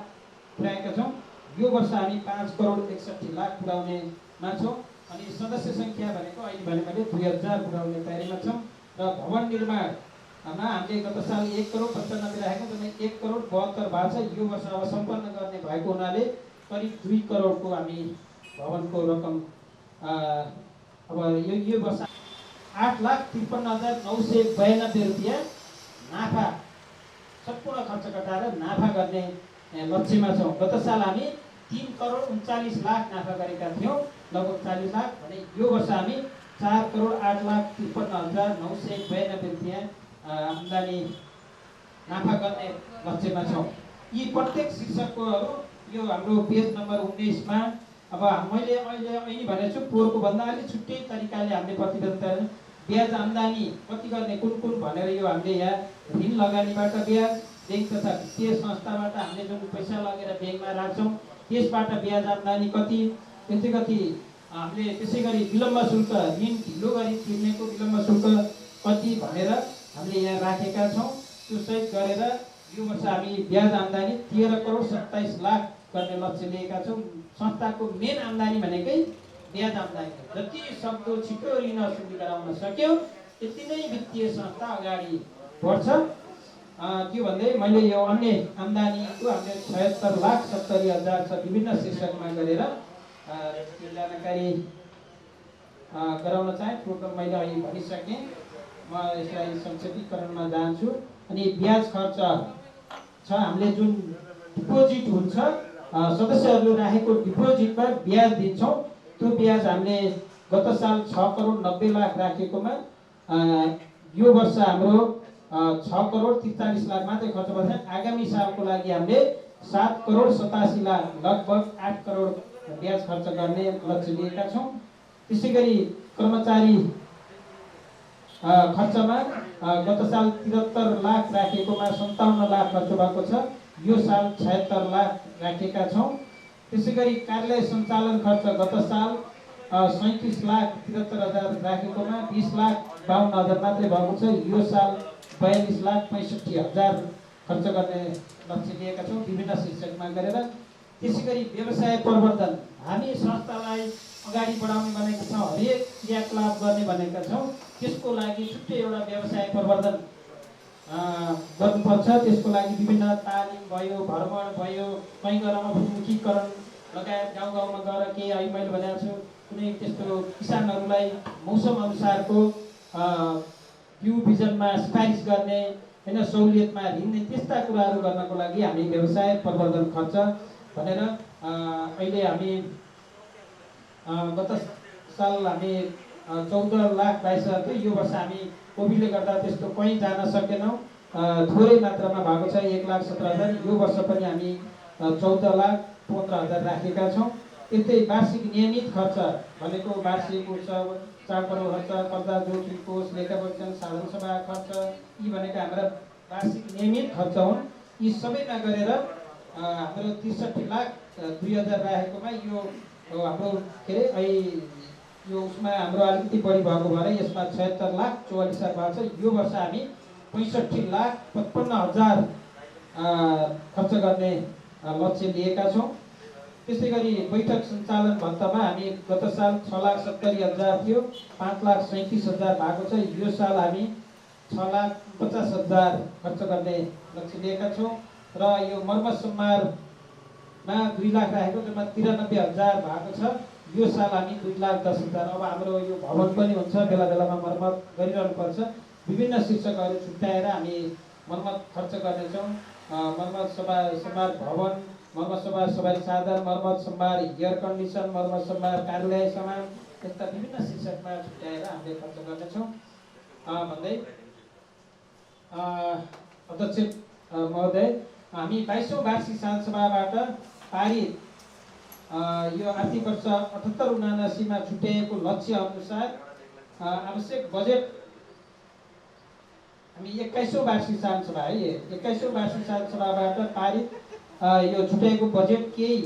पुर्याएका छौँ। यो वर्ष हामी 5 करोड 61 लाख पुर्याउनेमा छौँ। अनि सदस्य सङ्ख्या भनेको अहिले भने मैले 2000 पुर्याउने तयारीमा छौँ। र भवन निर्माणमा हामीले गत साल 1 करोड 95 राखेको, तर 1 करोड 72 भएको छ। यो वर्ष अब सम्पन्न गर्ने भएको हुनाले करिब 2 करोडको हामी भवनको रकम अब यो वर्ष 8,53,992 रुपियाँ नाफा सम्पूर्ण खर्च घटाएर नाफा गर्ने लक्ष्यमा छौँ। गत साल हामी 3 करोड 39 लाख नाफा गरेका थियौँ, लगभग 40 लाख भने यो वर्ष हामी 4 करोड 8,53,992 रुपियाँ आम्दानी नाफा गर्ने लक्ष्यमा छौँ। यी प्रत्येक शीर्षकहरू यो हाम्रो पेज नम्बर 19मा अब मैले अहिले भनेको छु। पोहोरको भन्दा अलिक छुट्टै तरिकाले हामीले प्रतिबद्धता ब्याज आम्दानी कति गर्ने कुन भनेर यो हामीले यहाँ ऋण लगानीबाट ब्याज, ब्याङ्क तथा वित्तीय संस्थाबाट हामीले जुन पैसा लगेर ब्याङ्कमा राख्छौँ त्यसबाट ब्याज आम्दानी कति, कति हामीले त्यसै गरी विलम्ब शुल्क ऋण ढिलो गरी तिर्नेको विलम्ब शुल्क कति भनेर हामीले यहाँ राखेका छौँ। त्यो सहित गरेर यो वर्ष हामी ब्याज आम्दानी 13 करोड 27 लाख गर्ने लक्ष्य लिएका छौँ। संस्थाको मेन आम्दानी भनेकै ब्याज आम्दानी हो। जति सक्दो छिटो ऋण असुली गराउन सक्यो त्यति नै वित्तीय संस्था अगाडि बढ्छ। के भन्दै मैले यो अन्य आम्दानीको हामीले 76,70,000 छ विभिन्न शीर्षकमा गरेर यो जानकारी गराउन चाहे। टोटल मैले अहिले भनिसकेँ, म यसलाई संक्षेपीकरणमा जान्छु। अनि ब्याज खर्च छ हामीले जुन डिपोजिट हुन्छ सदस्यहरूले राखेको डिपोजिटमा ब्याज दिन्छौँ। त्यो ब्याज हामीले गत साल 6 करोड 90 लाख राखेकोमा यो वर्ष हाम्रो 6 करोड 43 लाख मात्रै खर्च भएको छ। आगामी सालको लागि हामीले 7 करोड 87 लाख लगभग 8 करोड ब्याज खर्च गर्ने लक्ष्य लिएका छौँ। त्यसै गरी कर्मचारी खर्चमा गत साल 73 लाख राखेकोमा 57 लाख खर्च भएको छ। यो साल 76 लाख राखेका छौँ। त्यसै गरी कार्यालय सञ्चालन खर्च गत साल 37 लाख 73,000 राखेकोमा 20 लाख 52,000 मात्रै भएको छ। यो साल 42 लाख 65,000 खर्च गर्ने लक्ष्य लिएका छौँ विभिन्न शीर्षकमा गरेर। त्यसै गरी व्यवसाय प्रवर्धन हामी संस्थालाई अगाडि बढाउने भनेका छौँ, हरेक क्रियाकलाप गर्ने भनेका छौँ। त्यसको लागि छुट्टै एउटा व्यवसाय प्रवर्धन गर्नुपर्छ। त्यसको लागि विभिन्न तालिम भयो, भ्रमण भयो, कहीँ गएर अभिमुखीकरण लगायत गाउँ गाउँमा गएर केही अहिले मैले भनेको छु कुनै त्यस्तो किसानहरूलाई मौसम अनुसारको बिउ बिजनमा सिफारिस गर्ने होइन, सहुलियतमा ऋण दिने त्यस्ता कुराहरू गर्नको लागि हामी व्यवसाय प्रवर्धन खर्च भनेर अहिले हामी गत साल हामी 14,22,000 थियो। यो वर्ष हामी कोभिडले गर्दा त्यस्तो कहीँ जान सकेनौँ, थोरै मात्रामा भएको छ 1,17,000। यो वर्ष पनि हामी 14,15,000 राखेका छौँ। त्यस्तै वार्षिक नियमित खर्च भनेको वार्षिक उत्सव, चाडपर्व खर्च, कर्जा जोखिम कोष, लेखा परीक्षण, साधारण सभा खर्च, यी भनेका हाम्रा वार्षिक नियमित खर्च हुन्। यी सबैमा गरेर हाम्रो 63,02,000 राखेकोमा यो हाम्रो के अरे अहिले यो उसमा हाम्रो अलिकति बढी भएको भएर यसमा 76,44,000 भएको छ। यो वर्ष हामी 65,55,000 खर्च गर्ने लक्ष्य लिएका छौँ। त्यसै गरी बैठक सञ्चालन भत्तामा हामी गत साल 6,70,000 थियो, 5,37,000 भएको छ। यो साल हामी 6,50,000 खर्च गर्ने लक्ष्य लिएका छौँ। र यो मर्मत सम्मारमा 2 लाख राखेको, जसमा 93,000 भएको छ। यो साल हामी 2,10,000। अब हाम्रो यो भवन पनि हुन्छ, बेला बेलामा मर्मत गरिरहनु पर्छ। विभिन्न शीर्षकहरू छुट्याएर हामी मर्मत खर्च गर्नेछौँ। मर्मत सम्भार भवन, मर्मत सम्भार सवारी साधन, मर्मत सम्भार एयर कन्डिसन, मर्मत सम्भार कार्यालय सामान, त्यस्ता विभिन्न शीर्षकमा छुट्याएर हामीले खर्च गर्नेछौँ भन्दै अध्यक्ष महोदय, हामी 22औं वार्षिक संसभाबाट पारित यो आर्थिक वर्ष 78-79 मा छुट्याएको लक्ष्य अनुसार आवश्यक बजेट हामी 21औं वार्षिक संसभा है 21औं वार्षिक संसभाबाट पारित यो छुट्याएको बजेट केही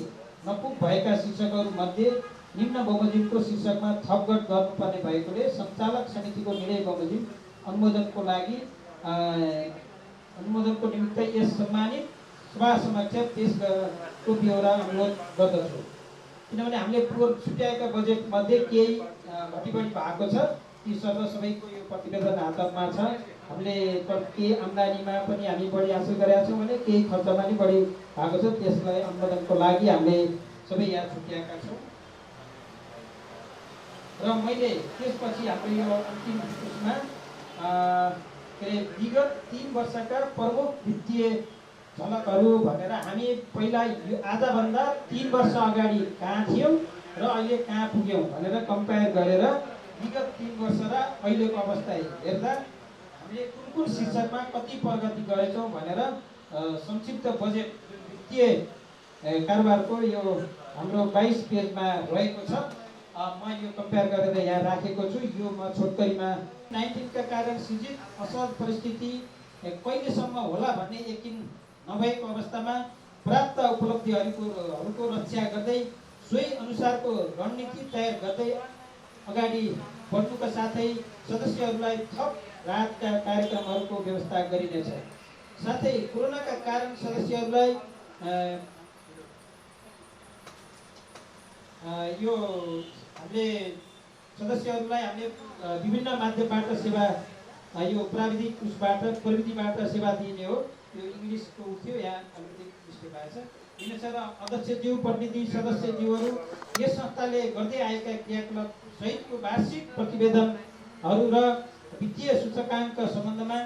नपुग भएका शीर्षकहरू मध्ये निम्न बमोजिमको शीर्षकमा थपगढ गर्नुपर्ने भएकोले सञ्चालक समितिको निर्णय बमोजिम अनुमोदनको निमित्त यस सम्मानित सभा समक्ष पेश गरेको ब्यौरा अनुरोध गर्दछु। किनभने हामीले पूर्व छुट्याएका बजेट मध्ये केही घटिबढी भएको छ, ती सबैको यो प्रतिवेदन हातमा छ। हामीले केही आम्दानीमा पनि हामी बढी हासिल गरेका छौँ भने केही खर्चमा पनि बढी भएको छ। त्यसलाई अनुमोदनको लागि हामीले सबै यहाँ छुट्याएका छौँ। र मैले त्यसपछि हाम्रो यो अन्तिम उसमा के अरे विगत 3 वर्षका प्रमुख वित्तीय झलकहरू भनेर हामी पहिला आजभन्दा 3 वर्ष अगाडि कहाँ थियौँ र अहिले कहाँ पुग्यौँ भनेर कम्पेयर गरेर विगत 3 वर्ष र अहिलेको अवस्था हेर्दा हामीले कुन शीर्षकमा कति प्रगति गरेछौँ भनेर संक्षिप्त बजेट वित्तीय कारोबारको यो हाम्रो 22 पेजमा रहेको छ। म यो कम्पेयर गरेर यहाँ राखेको छु। यो म छोटकरीमा 19 का कारण सृजित असहज परिस्थिति कहिलेसम्म होला भन्ने यकिन नभएको अवस्थामा प्राप्त उपलब्धिहरूको रक्षा गर्दै सोही अनुसारको रणनीति तयार गर्दै अगाडि बढ्नुका साथै सदस्यहरूलाई थप राहतका कार्यक्रमहरूको व्यवस्था गरिनेछ। साथै कोरोनाका कारण सदस्यहरूलाई यो हामीले विभिन्न माध्यमबाट सेवा यो प्राविधिक उसबाट प्रविधिबाट सेवा दिने हो। यो इङ्ग्लिसको थियो, यहाँ अलिकति मिस्टेक भएछ। दिनेछ र अध्यक्षज्यू, प्रतिनिधि सदस्यज्यूहरू यस संस्थाले गर्दै आएका क्रियाकलाप सहितको वार्षिक प्रतिवेदनहरू र वित्तीय सूचकाङ्क सम्बन्धमा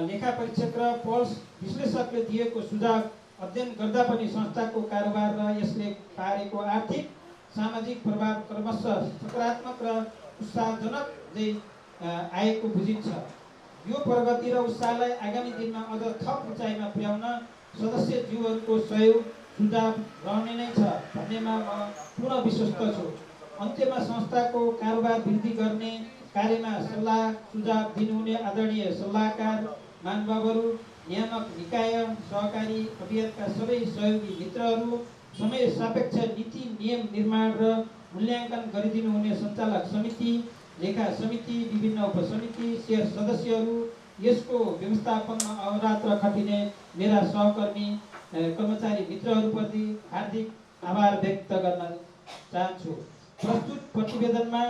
लेखा परीक्षक र पल्स विश्लेषकले दिएको सुझाव अध्ययन गर्दा पनि संस्थाको कारोबार र यसले पारेको आर्थिक सामाजिक प्रभाव क्रमशः सकारात्मक र उत्साहजनक आएको बुझिन्छ। यो प्रगति र उत्साहलाई आगामी दिनमा अझ थप उचाइमा पुर्याउन सदस्यज्यूहरूको सहयोग सुझाव रहने नै छ भन्नेमा म पूर्ण विश्वस्त छु। अन्त्यमा संस्थाको कारोबार वृद्धि गर्ने कार्यमा सल्लाह सुझाव दिनुहुने आदरणीय सल्लाहकार महानुभावहरू, नियामक निकाय, सहकारी अभियानका सबै सहयोगी मित्रहरू, समय सापेक्ष नीति नियम निर्माण र मूल्याङ्कन गरिदिनुहुने सञ्चालक समिति, लेखा समिति, विभिन्न उपसमिति, शेयर सदस्यहरू, यसको व्यवस्थापनमा अहोरात्र खटिने मेरा सहकर्मी कर्मचारी मित्रहरूप्रति हार्दिक आभार व्यक्त गर्न चाहन्छु। प्रस्तुत प्रतिवेदनमा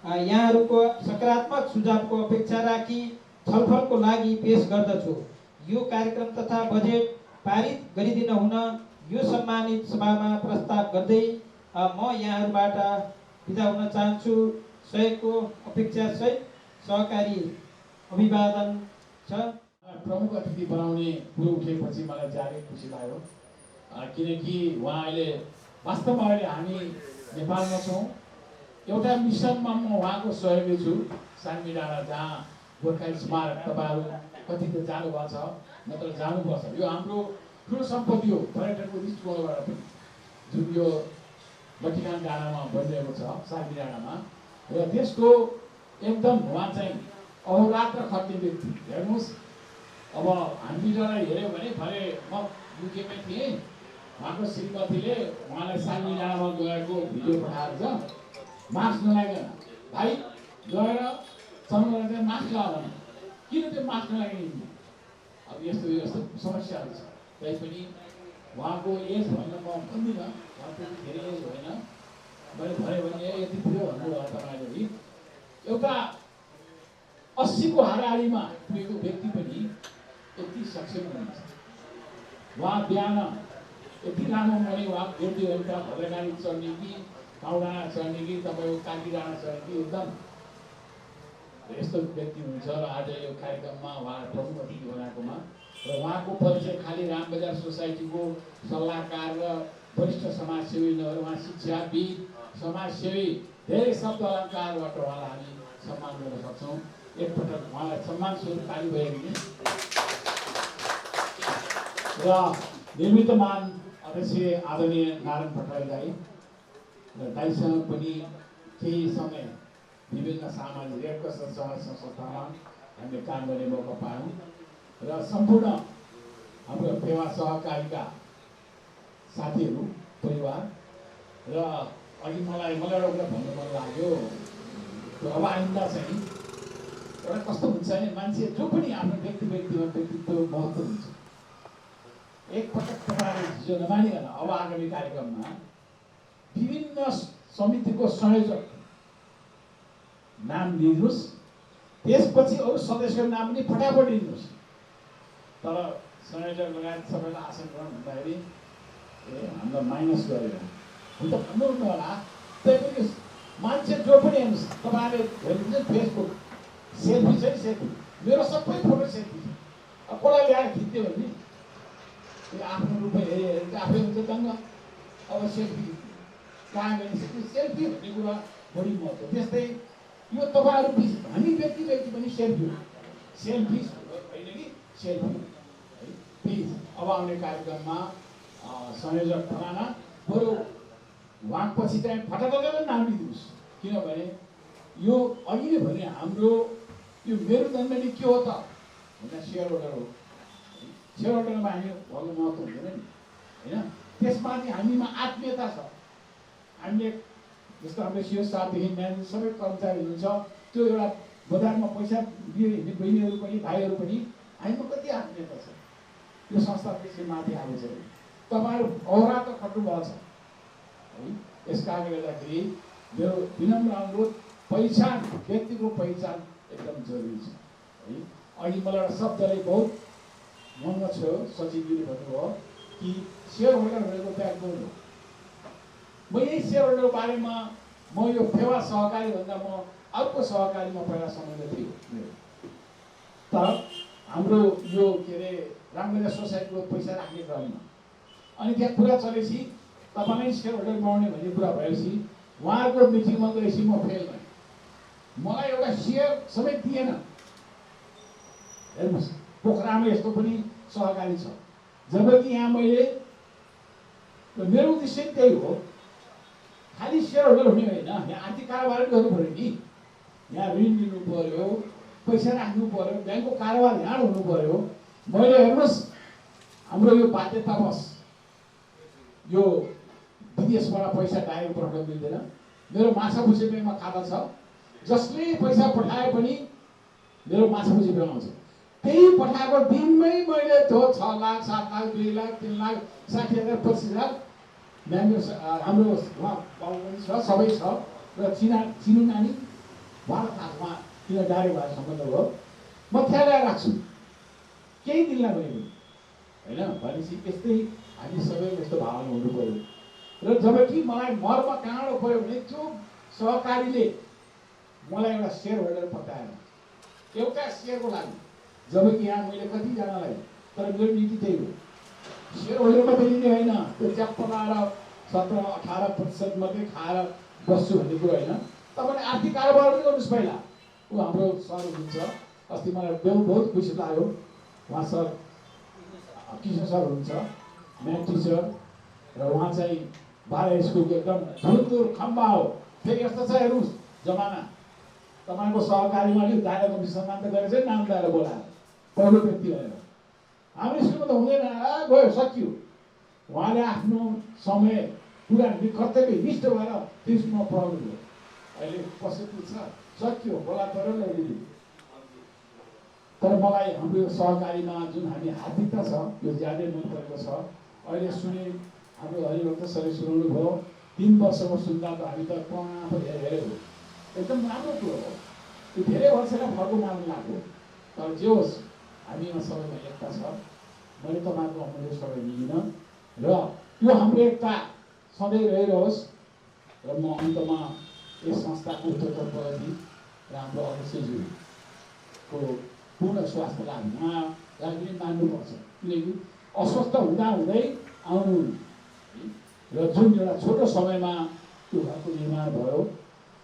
यहाँहरूको सकारात्मक सुझावको अपेक्षा राखी छलफलको लागि पेश गर्दछु। यो कार्यक्रम तथा बजेट पारित गरिदिन हुन यो सम्मानित सभामा प्रस्ताव गर्दै म यहाँहरूबाट बिदा हुन चाहन्छु। सहयोगको अपेक्षा सहित सहकारी अभिवादन छ। प्रमुख अतिथि बनाउने कुरो उठेपछि मलाई ज्यादै खुसी लाग्यो, किनकि उहाँ अहिले वास्तवमा अहिले हामी नेपालमा छौँ। एउटा मिसनमा म उहाँको सहयोगी छु, साङ्गी डाँडा, जहाँ गोर्खा स्मारक तपाईँहरू कति त जानुभएको छ, नत्र जानुपर्छ। यो हाम्रो ठुलो सम्पत्ति हो पर्यटनको दृष्टिकोणबाट पनि, जुन यो बटिकान डाँडामा बनिरहेको छ, साङ्गी डाँडामा। र त्यसको एकदम उहाँ चाहिँ अहोरात्र खट्ने व्यक्ति। हेर्नुहोस्, अब हामी बिचरा हेऱ्यो भने भरे म युकेमै थिएँ, उहाँको श्रीमतीले उहाँलाई साङ्गी डाँडामा गएको भिडियो पठाएर छ, मास्क नलाइकन भाइ गएर चन्द्रमा चाहिँ मास्क लगाउन, किन त्यो मास्क नलागिने? अब यस्तो यस्तो समस्याहरू छ। तैपनि उहाँको एज भन्न म भन्दिनँ, उहाँको धेरै एज होइन, मैले भने भने यति थियो भन्नुभयो तपाईँले। एउटा 80 को हाराहारीमा पुगेको व्यक्ति पनि यति सक्षम हुनुहुन्छ। उहाँ बिहान यति लामो भने उहाँ भेट्यो भने त भद्रकाली चढ्ने कि काउडाँडा चढ्ने कि तपाईँको काकी डाँडा चढ्ने कि एकदम यस्तो व्यक्ति हुनुहुन्छ। र आज यो कार्यक्रममा उहाँलाई प्रमुख अतिथि बनाएकोमा र उहाँको परिचय खालि रामबजार सोसाइटीको सल्लाहकार र वरिष्ठ समाजसेवी नभएर उहाँ शिक्षाविद, समाजसेवी, धेरै शब्द अलङ्कारबाट उहाँलाई हामी सम्मान गर्न सक्छौँ। एकपटक उहाँलाई सम्मान स्वरूप ताली भइदिने। र निर्मितमान अध्यक्ष आदरणीय नारायण भट्टराई दाई र दाइसँग पनि केही समय विभिन्न सामाजिक रेड क्रस संस्थामा हामीले काम गर्ने मौका पायौँ। र सम्पूर्ण हाम्रो फेवा सहकारीका साथीहरू, परिवार र अघि मलाई एउटा कुरा भन्नु मन लाग्यो। अब आइन्दा चाहिँ एउटा कस्तो हुन्छ भने मान्छे जो पनि आफ्नो व्यक्तित्व महत्त्व हुन्छ। एकपटक तपाईँले हिजो नमानिकन अब आगामी कार्यक्रममा विभिन्न समितिको संयोजक नाम लिनुहोस्, त्यसपछि अरू सदस्यको नाम पनि फटाफट लिनुहोस्। तर संयोजक लगायत सबैलाई आसन ग्रहण हुँदाखेरि हामीलाई माइनस गरेर हुन त भन्नुहुन्न होला। तैपनि मान्छे जो पनि हेर्नुहोस्, तपाईँले हेर्नुहुन्छ फेसबुक सेल्फी चाहिँ सेल्फी, मेरो सबै फोटो सेल्फी छ। अब कसलाई ल्याएर खिच्यो भने आफ्नो रूपमा हेरेर आफै हुन्छ दङ्ग। अब सेल्फी कहाँ गइसक्यो, सेल्फी भन्ने कुरा बढी महत्त्व। त्यस्तै यो तपाईँहरू बिच हामी व्यक्ति पनि सेल्फी हो, सेल्फी होइन कि सेल्फी है। प्लिज अब आउने कार्यक्रममा संयोजक बनाना बरु उहाँपछि चाहिँ फटाफट नाम लिदिनुहोस्। किनभने यो अघि नै भने हाम्रो यो मेरुदण्ड नै के हो त भन्दा सेयर होल्डर हो। सेयर होल्डरमा हामी भन्नु महत्त्व हुँदैन नि होइन। त्यसमाथि हामीमा आत्मीयता छ। हामीले जस्तो हाम्रो सियो साहबदेखि म्यानेजर सबै कर्मचारी हुनुहुन्छ, त्यो एउटा बजारमा पैसा दियो हिँड्ने बहिनीहरू पनि भाइहरू पनि हामीमा कति आत्मीयता छ। यो संस्था त्यसले माथि आएको छ। तपाईँहरू अहोरात्र खट्नुभएको छ है। यस कारणले गर्दाखेरि मेरो विनम्र अनुरोध, पहिचान, व्यक्तिको पहिचान एकदम जरुरी छ है। अघि मलाई एउटा शब्दले बहुत मनमा छ, सचिवजीले भन्नुभयो कि सेयर होल्डर भनेको ब्याकबोन हो। म यही सेयर होल्डरको बारेमा म यो फेवा सहकारी भन्दा म अर्को सहकारीमा पहिला समयमा थियो। तर हाम्रो यो के अरे रामबजार सोसाइटीको पैसा राख्ने क्रममा अनि त्यहाँ कुरा चलेपछि तपाईँलाई सेयर होल्डर बनाउने भन्ने कुरा भएपछि उहाँको मिटिङमा गएपछि म फेल भएँ। मलाई एउटा सेयर समेत दिएन। हेर्नुहोस्, पोखरामा यस्तो पनि सहकारी छ, जबकि यहाँ मैले मेरो उद्देश्य त्यही हो, खालि सेयर होल्डर हुने होइन, यहाँ आर्थिक कारोबार गर्नु पऱ्यो नि। यहाँ ऋण लिनु पऱ्यो, पैसा राख्नु पऱ्यो, ब्याङ्कको कारोबार यहाँ हुनु पऱ्यो। मैले हेर्नुहोस्, हाम्रो यो बाध्यतावश यो विदेशबाट पैसा डाइरेक्ट पठाउन मिल्दैन। मेरो माछापुछी ब्याङ्कमा खाता छ, जसले पैसा पठाए पनि मेरो माछापुछी ब्याङ्क आउँछ। त्यही पठाएको दिनमै मैले त्यो 6 लाख 7 लाख 2 लाख 3 लाख 60,000 25,000 ब्याङ्क हाम्रो उहाँ बाबु पनि छ, सबै छ र चिनु नानी उहाँलाई थाहा, उहाँ किन डाइरेक्ट भएर सम्बन्ध भयो। म थ्याएर राख्छु केही दिनलाई भयो होइन भनेपछि यस्तै हामी सबैको यस्तो भावना हुनु पऱ्यो। र जबकि मलाई मर्म कहाँबाट पऱ्यो भने त्यो सहकारीले मलाई एउटा सेयर होल्डर पठाएन एउटा सेयरको लागि, जबकि यहाँ मैले कतिजनालाई, तर मेरो नीति त्यही हो सेयर होल्डर मात्रै लिने होइन, त्यो च्याप पकाएर 17-18% मात्रै खाएर बस्छु भन्ने कुरो होइन। तपाईँले आर्थिक कारोबार पनि गर्नुहोस् पहिला। ऊ हाम्रो सर हुनुहुन्छ, अस्ति मलाई बहुत खुसी लाग्यो, उहाँ सर किशोर सर हुनुहुन्छ, म्याथ टिचर, र उहाँ चाहिँ बाह्र स्कुलको एकदम धुरधुर खम्बा हो। फेरि यस्तो छ हेर्नुहोस् जमाना, तपाईँको सहकारीमा अलिक दाइलाको विसम्मान त गरेछ, नाम दाएर बोलाएर पहिलो व्यक्ति भएर हाम्रो स्कुलमा त हुँदैन, गयो सकियो। उहाँले आफ्नो समय पुरा कर्तव्यनिष्ठ भएर त्यो स्कुलमा पढाउनु भयो। अहिले पछिल्लो छ सकियो बोला पऱ्यो ल्याइदिनु। तर मलाई हाम्रो सहकारीमा जुन हामी हार्दिकता छ यो ज्यादै मन परेको छ। अहिले सुने हाम्रो हरिभक्त सरले सुनाउनु भयो, 3 वर्षको सुन्दा त हामी त प्रमाण धेरै हो, एकदम राम्रो कुरो हो। त्यो धेरै वर्षका फलको नाम लाग्यो, तर जे होस् हामीमा सबैमा एकता छ। मैले तपाईँको अमूल्य समय लिइनँ र त्यो हाम्रो एकता सधैँ रहिरहोस्। र म अन्तमा यस संस्थाको उत्तरोत्तर प्रगति र हाम्रो अध्यक्षज्यूको पूर्ण स्वास्थ्य लाभ उहाँलाई पनि मान्नुपर्छ, किनकि अस्वस्थ हुँदै आउनु र जुन एउटा छोटो समयमा त्यो घरको निर्माण भयो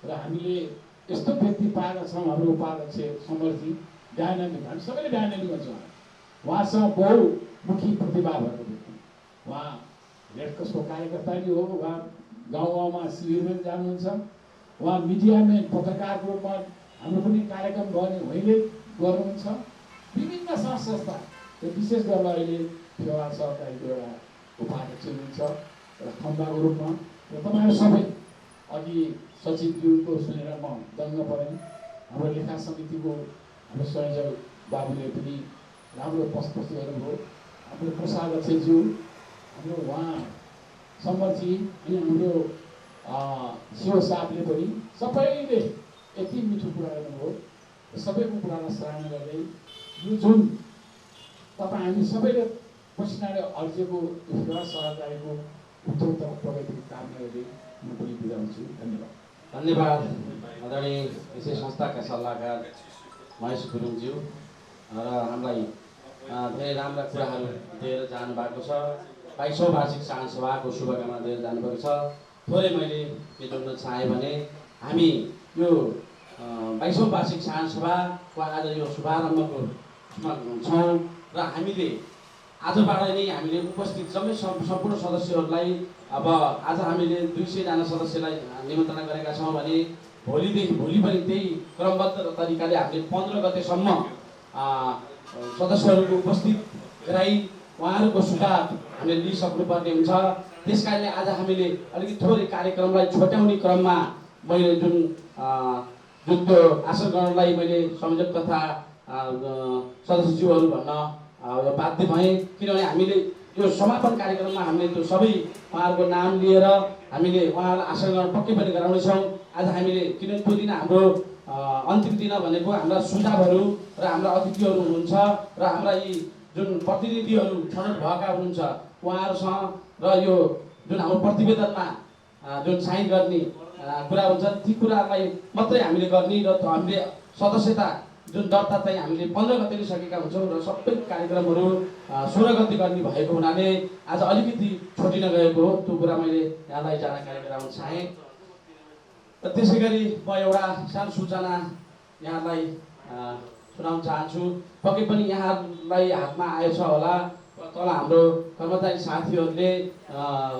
र हामीले यस्तो व्यक्ति पाएका छौँ। हाम्रो उपाध्यक्ष समरजी डायनामिक, हामी सबैले डायनामिक भन्छौँ, उहाँसँग बहुमुखी प्रतिभा भएको व्यक्ति। उहाँ रेडक्रसको कार्यकर्ता पनि हो, उहाँ गाउँ शिविरमा पनि जानुहुन्छ, उहाँ मिडियामा पत्रकारको रूपमा हाम्रो पनि कार्यक्रम गर्ने मैले गर्नुहुन्छ। विभिन्न संस्था र विशेष गरेर अहिले फेवा सहकारीको एउटा उपाध्यक्ष हुनुहुन्छ र खम्बाको रूपमा। र तपाईँहरू सबै अघि सचिवज्यूको सुनेर म दङ्ग परेँ। हाम्रो लेखा समितिको हाम्रो संयोजक बाबुले पनि राम्रो पस्पस्ती गर्नुभयो। हाम्रो कोषाध्यक्षज्यू, हाम्रो उहाँ समरजी अनि हाम्रो शिव साहबले पनि सबैले यति मिठो कुरा गर्नुभयो। सबैको कुरालाई सराहना गर्दै यो जुन तपाईँ हामी सबैले पसिनाले अर्जेको यो सहकारीको उत्तरोत्तर प्रगतिको कामना गर्दै म पनि बिदा हुन्छु। धन्यवाद। धन्यवाद आदरणीय यसै संस्थाका सल्लाहकार महेश गुरुङज्यू र हामीलाई धेरै राम्रा कुराहरू दिएर जानुभएको छ। 22औं वार्षिक सभाको शुभकामना दिएर जानुभएको छ। थोरै मैले के जोड्न चाहेँ भने हामी यो 22औं वार्षिक सभाको आज यो शुभारम्भको छौँ र हामीले आजबाट नै हामीले उपस्थित जम्मै सम्पूर्ण सदस्यहरूलाई अब आज हामीले 200 जना सदस्यलाई निमन्त्रणा गरेका छौँ भने भोलि पनि त्यही क्रमबद्ध तरिकाले हामीले 15 गतेसम्म सदस्यहरूको उपस्थित गराई उहाँहरूको सुझाव हामीले लिइसक्नुपर्ने हुन्छ। त्यसकारणले आज हामीले अलिकति थोरै कार्यक्रमलाई छोट्याउने क्रममा मैले जुन त्यो आसन गर्नलाई मैले संयोजक तथा सदस्यज्यूहरू भन्न बाध्य भएँ, किनभने हामीले यो समापन कार्यक्रममा हामीले त्यो सबै उहाँहरूको नाम लिएर हामीले उहाँहरूलाई आसन गर्न पक्कै पनि गराउनेछौँ। आज हामीले किनभने त्यो दिन हाम्रो अन्तिम दिन भनेको हाम्रा सुझावहरू र हाम्रा अतिथिहरू हुनुहुन्छ र हाम्रा यी जुन प्रतिनिधिहरू छनौट भएका हुनुहुन्छ उहाँहरूसँग र यो जुन हाम्रो प्रतिवेदनमा जुन साइन गर्ने कुरा हुन्छ ती कुराहरूलाई मात्रै हामीले गर्ने र हामीले सदस्यता जुन दर्ता चाहिँ हामीले 15 गते नै सकेका हुन्छौँ र सबै कार्यक्रमहरू 16 गते गर्ने भएको हुनाले आज अलिकति छोटिन गएको हो। त्यो कुरा मैले यहाँलाई जानकारी गराउन चाहेँ। र त्यसै गरी म एउटा सानो सूचना यहाँलाई सुनाउन चाहन्छु। पक्कै पनि यहाँलाई हातमा आएछ होला, तल हाम्रो कर्मचारी साथीहरूले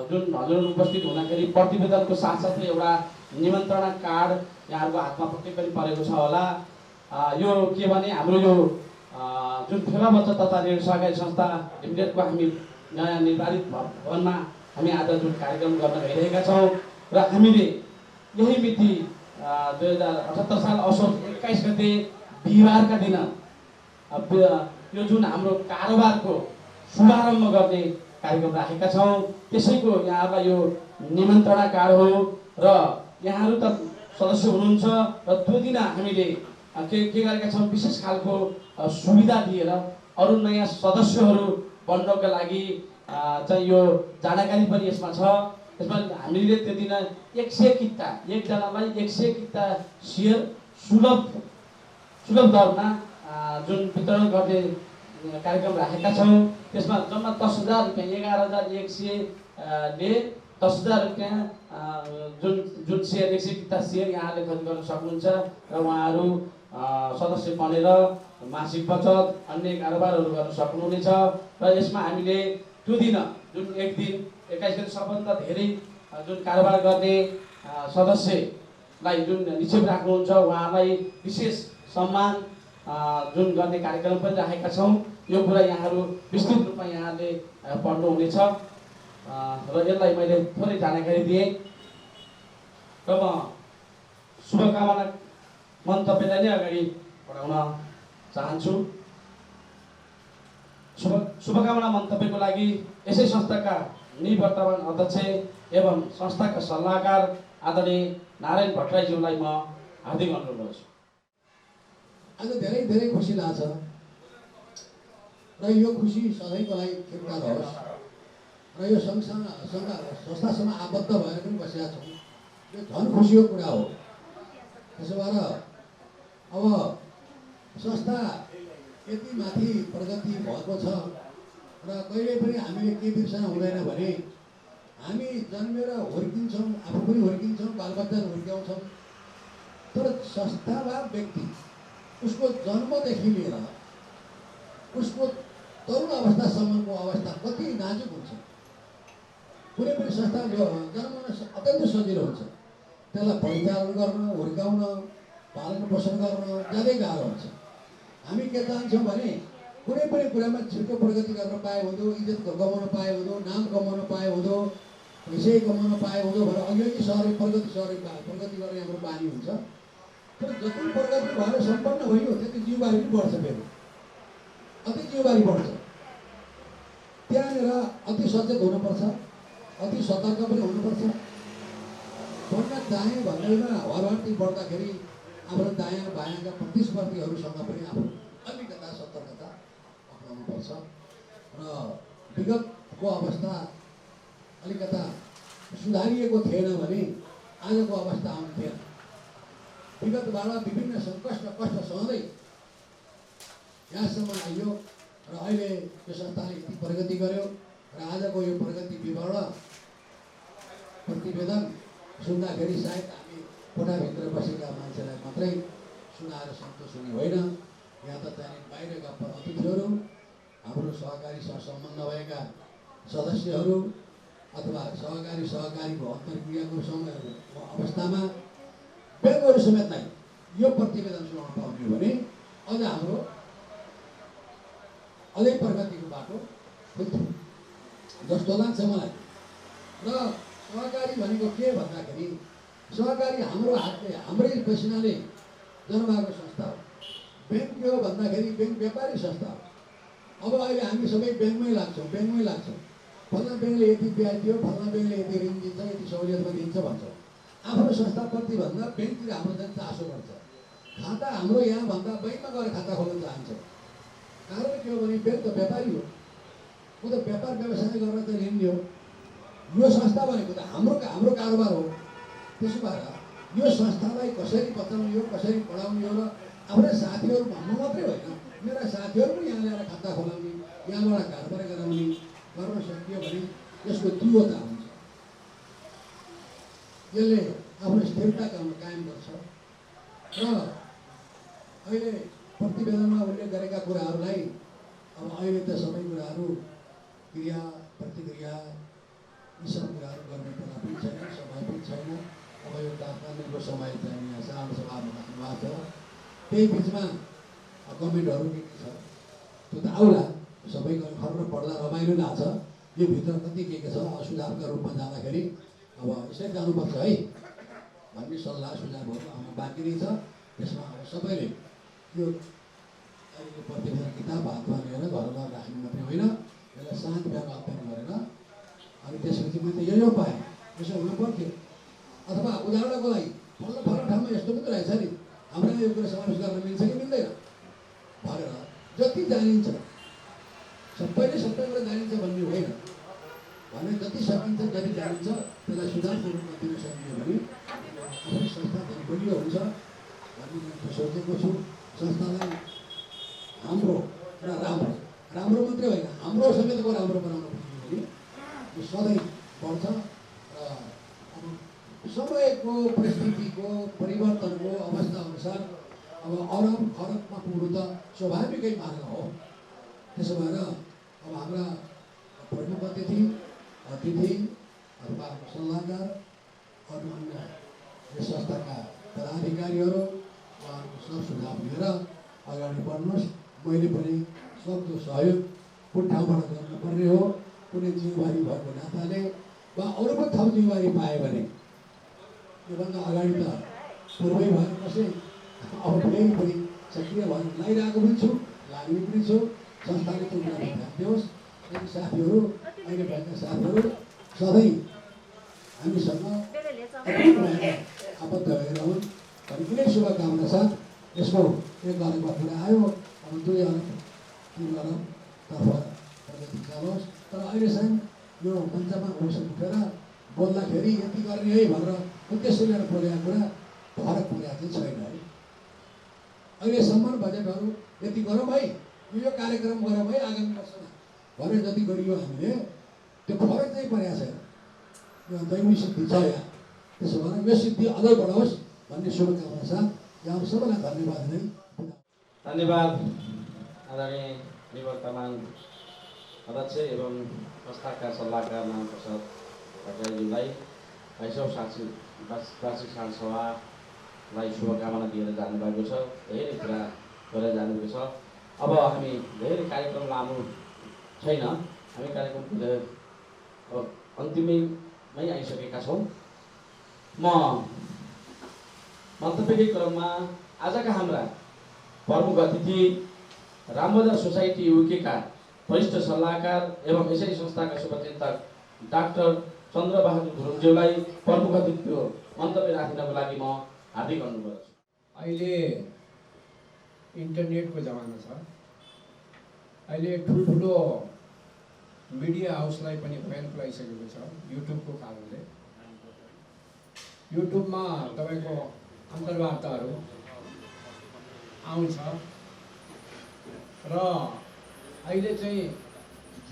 जुन हजुर उपस्थित हुँदाखेरि प्रतिवेदनको साथसाथै एउटा निमन्त्रणा कार्ड यहाँहरूको हातमा पक्कै पनि परेको छ होला। यो के भने हाम्रो यो जुन फेवा बचत तथा ऋण सहकारी संस्था लिमिटेडको हामी नयाँ निर्धारित भवनमा हामी आज जुन कार्यक्रम गर्न गइरहेका छौँ र हामीले यही मिति 2078 साल असोज 21 गते बिहिबारका दिन यो जुन हाम्रो कारोबारको शुभारम्भ गर्ने कार्यक्रम राखेका छौँ। त्यसैको यहाँहरूलाई यो निमन्त्रणा कार्ड हो र यहाँहरू त सदस्य हुनुहुन्छ र त्यो दिन हामीले के गरेका छौँ, विशेष खालको सुविधा दिएर अरू नयाँ सदस्यहरू बन्नको लागि चाहिँ यो जानकारी पनि यसमा छ। यसमा हामीले त्यो दिन 100 किता, एकजनालाई 100 किता सेयर सुलभ दरमा जुन वितरण गर्ने कार्यक्रम राखेका छौँ। त्यसमा जम्मा 10,000 रुपियाँ, 11,100 ले 10,000 रुपियाँ जुन सेयर 100 किता सेयर यहाँले खरिद गर्न सक्नुहुन्छ र उहाँहरू सदस्य बनेर मासिक बचत अन्य कारोबारहरू गर्न सक्नुहुनेछ। र यसमा हामीले त्यो दिन जुन एक दिन 21 गते सबभन्दा धेरै जुन कारोबार गर्ने सदस्यलाई जुन निक्षेप राख्नुहुन्छ उहाँलाई विशेष सम्मान जुन गर्ने कार्यक्रम पनि राखेका छौँ। यो कुरा यहाँहरू विस्तृत रूपमा यहाँले पढ्नुहुनेछ र यसलाई मैले थोरै जानकारी दिएँ। र म शुभकामना मन्तव्यलाई नै अगाडि बढाउन चाहन्छु। शुभकामना मन्तव्यको लागि यसै संस्थाका निवर्तमान अध्यक्ष एवं संस्थाका सल्लाहकार आदरणीय नारायण भट्टराईज्यूलाई म हार्दिक अनुरोध गर्छु। आज धेरै धेरै खुसी लाग्छ र यो खुसी सधैँको लागि ठिकठाक होस् र यो संस्थासँग आबद्ध भएर पनि बसेका छौँ, यो झन् खुसीको कुरा हो। त्यसो भएर अब संस्था यति माथि प्रगति भएको छ र कहिले पनि हामीले के बिर्सना हुँदैन भने हामी जन्मेर हुर्किन्छौँ, आफू पनि हुर्किन्छौँ, बालबच्चा हुर्काउँछौँ, तर संस्था वा व्यक्ति उसको जन्मदेखि लिएर उसको तरुण अवस्थासम्मको अवस्था कति नाजुक हुन्छ। कुनै पनि संस्था जन्मन अत्यन्त सजिलो हुन्छ, त्यसलाई परिचालन गर्न, हुर्काउन, पालन पोषण गर्न ज्यादै गाह्रो हुन्छ। हामी के चाहन्छौँ भने कुनै पनि कुरामा छिटो प्रगति गर्न पाए हुँदो, इज्जत कमाउन पाए हुँदो, नाम कमाउन पाए हुँदो, पैसै कमाउन पाए हुँदो भनेर अघि सहरै प्रगति गर्ने हाम्रो बानी हुन्छ। तर जति प्रगति भएर सम्पन्न भयो त्यति जिउबारी पनि बढ्छ, फेरि अति जिउबारी बढ्छ। त्यहाँनिर अति सचेत हुनुपर्छ, अति सतर्क पनि हुनुपर्छ। बढ्न चाहे भन्दैमा हरहर्ती बढ्दाखेरि हाम्रो दायाँ बायाँका प्रतिस्पर्धीहरूसँग पनि आफ्नो अलिकता सतर्कता अप्नाउनुपर्छ र विगतको अवस्था अलिकता सुधारिएको थिएन भने आजको अवस्था आउँथेन। विगतबाट विभिन्न सङ्कष्ट कष्ट सहँदै यहाँसम्म आइयो र अहिले यो संस्थाले यति प्रगति गर्यो र आजको यो प्रगति विवरण प्रतिवेदन सुन्दाखेरि सायद हामी कोठाभित्र बसेका मान्छेलाई मात्रै सुनाएर सन्तोष हुने होइन। यहाँ त चाहिँ बाहिरका अतिथिहरू, हाम्रो सहकारीसँग सम्बन्ध भएका सदस्यहरू अथवा सहकारीको अन्तर्क्रियाको अवस्थामा ब्याङ्कहरू समेतलाई यो प्रतिवेदन सुनाउन पाउने हो भने अझ हाम्रो अझै प्रगतिको बाटो खुल्थ्यो जस्तो लाग्छ मलाई। र सहकारी भनेको के भन्दाखेरि सहकारी हाम्रो हातले, हाम्रै पसिनाले जन्माएको संस्था हो। ब्याङ्क के हो भन्दाखेरि ब्याङ्क व्यापारी संस्था हो। अब अहिले हामी सबै ब्याङ्कमै लाग्छौँ। फल्ना ब्याङ्कले यति ब्याज दियो, फल्ना ब्याङ्कले यति ऋण दिन्छ, यति सहुलियतमा दिन्छ भन्छौँ। आफ्नो संस्थाप्रति भन्दा ब्याङ्कतिर हाम्रो चाहिँ चासो गर्छ। खाता हाम्रो यहाँ भन्दा बैङ्कमा गएर खाता खोल्न चाहन्छ। कारण के हो भने ब्याङ्क त व्यापारी हो, ऊ त व्यापार व्यवसाय गरेर त ऋण दियो। यो संस्था भनेको त हाम्रो कारोबार हो। त्यसो भएर यो संस्थालाई कसरी बचाउने हो, कसरी बढाउने हो र आफ्नै साथीहरू भन्नु मात्रै होइन, मेरा साथीहरू पनि यहाँ ल्याएर खाता खोलाउने, यहाँबाट कारोबार गराउने गर्न सकियो भने यसको तीव्रता हुन्छ। यसले आफ्नो स्थिरता कायम गर्छ र अहिले प्रतिवेदनमा उल्लेख गरेका कुराहरूलाई अब अहिले त सबै कुराहरू क्रिया प्रतिक्रिया यी सब कुराहरू गर्ने बेला पनि छैन, समय पनि छैन। अब यो तात्कालिकको समय चाहिँ यहाँ सानो सभामा राख्नुभएको छ, त्यही बिचमा कमेन्टहरू के छ त्यो त आउला, सबैको खर्न पढ्दा रमाइलो लाग्छ। यो भित्र कति के छ सुझावका रूपमा जाँदाखेरि अब यसरी जानुपर्छ है भन्ने सल्लाह सुझावहरू आउन बाँकी नै छ। त्यसमा अब सबैले यो अहिलेको प्रतिवेदन किताब हातमा लिएर घरमा राख्नु मात्रै होइन, यसलाई शान्त बिहामा अध्ययन गरेर अनि त्यसपछि मैले यो पाएँ यसो हुनु पर्थ्यो। अथवा उदाहरणको लागि फल्लो ठाउँमा यस्तो पनि रहेछ नि, हाम्रो यो कुरा समावेश गर्न मिल्छ कि मिल्दैन भनेर जति जानिन्छ सबैले सबै कुरा जानिन्छ भन्ने होइन भने जति सकिन्छ जति जानिन्छ त्यसलाई सुधारको रूपमा दिन सकियो भने आफ्नो संस्था पनि बलियो हुन्छ भन्ने मैले सोचेको छु। संस्थालाई हाम्रो र राम्रो राम्रो मात्रै होइन हाम्रो समेतको राम्रो बनाउन पुग्यो भने यो सधैँ बढ्छ र अब समयको परिस्थितिको परिवर्तनको अवस्था अनुसार अब अरब खरबमा पुग्नु त स्वाभाविकै मार्ग हो। त्यसो भएर अब हाम्रा प्रमुख अतिथि अथवा सल्लाहकार अरू अन्य यस संस्थाका पदाधिकारीहरू उहाँहरूको सब सुझाव लिएर अगाडि बढ्नुहोस्। मैले पनि सक्दो सहयोग कुन ठाउँबाट गर्नुपर्ने हो कुनै जिम्मेवारी भएको नाताले वा अरू पनि थप जिम्मेवारी पायो भने योभन्दा अगाडि त पूर्वै भएर बसेँ अब फेरि पनि सक्रिय भएर लागिरहेको पनि छु लाग्ने पनि छु। संस्थाले त्यो कुरा ध्यान दियोस्। यदि साथीहरू अहिले भएका साथीहरू सधैँ हामीसँग आबद्ध भएर हुन् भने कुनै शुभकामना साथ यसको 1 अरबमा कुरा आयो अब 2 अरब 3 अरबतर्फ प्रगति जाओस्। तर अहिलेसम्म यो मञ्चमा अवसर उठेर बोल्दाखेरि यति गर्ने है भनेर उद्देश्य लिएर बोलेको कुरा फरक पुगेको चाहिँ छैन है। अहिलेसम्म बजेटहरू यति गरौँ है यो कार्यक्रम गरौँ है आगामी वर्षमा भनेर जति गरियो हामीले त्यो फरक चाहिँ परेको छैन। यो दैनिक सिद्धि छ यहाँ। त्यसो भएर यो सिद्धि अझै बढोस् भन्ने शुभकामना साथ यहाँ सबैलाई धन्यवाद नै। धन्यवाद आदरणीय निवर्तमान अध्यक्ष एवं संस्थाका सल्लाहकार नारायणप्रसाद भट्टराईज्यूलाई 22औं वार्षिक साधारण सभालाई शुभकामना दिएर जानुभएको छ। धेरै कुरा गरेर जानुभएको छ। अब हामी धेरै कार्यक्रम लामो छैन। हामी कार्यक्रमको अन्तिममै आइसकेका छौँ। म मन्तव्यकै क्रममा आजका हाम्रा प्रमुख अतिथि रामबजार सोसाइटी युकेका वरिष्ठ सल्लाहकार एवं यसै संस्थाका शुभचिन्तक डाक्टर चन्द्रबहादुर गुरुङज्यूलाई प्रमुख अतिथिको मन्तव्य राख्नको लागि म हार्दिक अनुरोध गर्छु। अहिले इन्टरनेटको जमाना छ। अहिले ठुल्ठुलो मिडिया हाउसलाई पनि फ्यान पुऱ्याइसकेको छ युट्युबको कारणले। युट्युबमा तपाईँको अन्तर्वार्ताहरू आउँछ र अहिले चाहिँ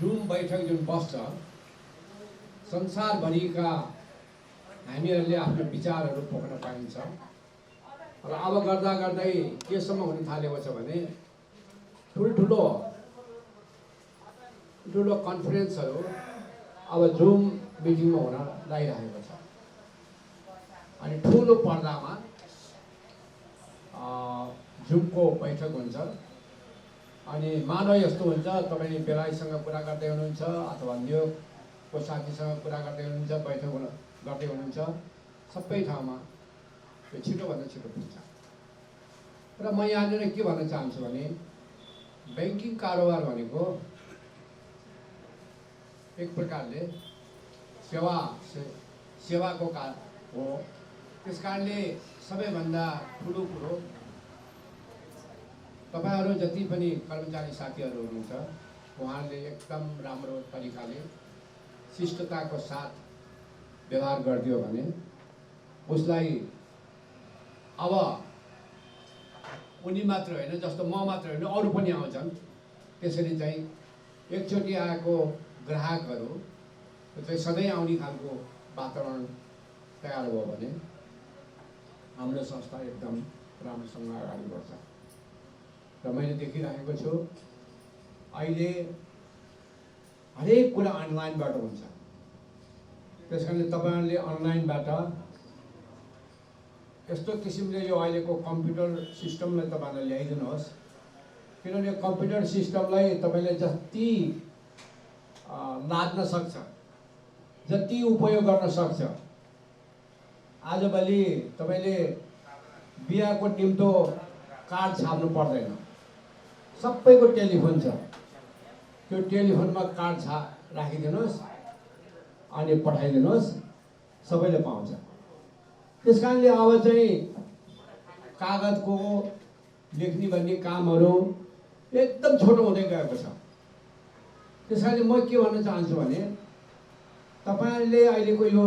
जुम बैठक जुन बस्छ संसारभरिका हामीहरूले आफ्नो विचारहरू पोख्न पाइन्छ। र अब गर्दा गर्दै केसम्म हुन थालेको छ भने ठुल्ठुलो कन्फरेन्सहरू अब जुम मिटिङमा हुन लागिरहेको छ। अनि ठुलो पर्दामा जुमको बैठक हुन्छ। अनि मानव यस्तो हुन्छ तपाईँले बेलायतसँग कुरा गर्दै हुनुहुन्छ अथवा न्युयोर्कको साथीसँग कुरा गर्दै हुनुहुन्छ बैठक गर्दै हुनुहुन्छ सबै ठाउँमा यो छिटोभन्दा छिटो पुग्छ। र म यहाँनिर के भन्न चाहन्छु भने ब्याङ्किङ कारोबार भनेको एक प्रकारले सेवाको काम हो। त्यस कारणले सबैभन्दा ठुलो कुरो तपाईँहरू जति पनि कर्मचारी साथीहरू हुनुहुन्छ उहाँहरूले एकदम राम्रो तरिकाले शिष्टताको साथ व्यवहार गरिदियो भने उसलाई अब उनी मात्र होइन जस्तो म मात्र होइन अरू पनि आउँछन्। त्यसरी चाहिँ एकचोटि आएको ग्राहकहरू चाहिँ सधैँ आउने खालको वातावरण तयार भयो भने हाम्रो संस्था एकदम राम्रोसँग अगाडि बढ्छ। र मैले देखिरहेको छु अहिले हरेक कुरा अनलाइनबाट हुन्छ। त्यस कारणले तपाईँहरूले अनलाइनबाट यस्तो किसिमले यो अहिलेको कम्प्युटर सिस्टमलाई तपाईँहरूले ल्याइदिनुहोस्। किनभने कम्प्युटर सिस्टमलाई तपाईँले जति लाद्न सक्छ जति उपयोग गर्न सक्छ। आजभोलि तपाईँले बिहाको निम्तो कार्ड छाप्नु पर्दैन। सबैको टेलिफोन छ। त्यो टेलिफोनमा कार्ड राखिदिनुहोस् अनि पठाइदिनुहोस् सबैले पाउँछ। त्यस कारणले अब चाहिँ कागजको लेख्ने भन्ने कामहरू एकदम छोटो हुँदै गएको छ। त्यस कारणले म के भन्न चाहन्छु भने तपाईँहरूले अहिलेको यो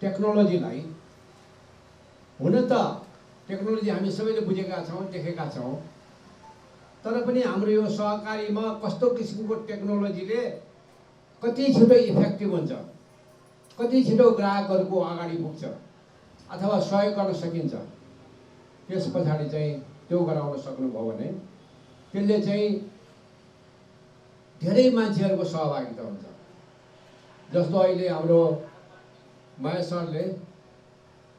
टेक्नोलोजीलाई, हुन त टेक्नोलोजी हामी सबैले बुझेका छौँ, देखेका छौँ, तर पनि हाम्रो यो सहकारीमा कस्तो किसिमको टेक्नोलोजीले कति छिटो इफेक्टिभ हुन्छ, कति छिटो ग्राहकहरूको अगाडि पुग्छ अथवा सहयोग गर्न सकिन्छ, त्यस पछाडि चाहिँ त्यो गराउन सक्नुभयो भने त्यसले चाहिँ धेरै मान्छेहरूको सहभागिता हुन्छ। जस्तो अहिले हाम्रो महेश सरले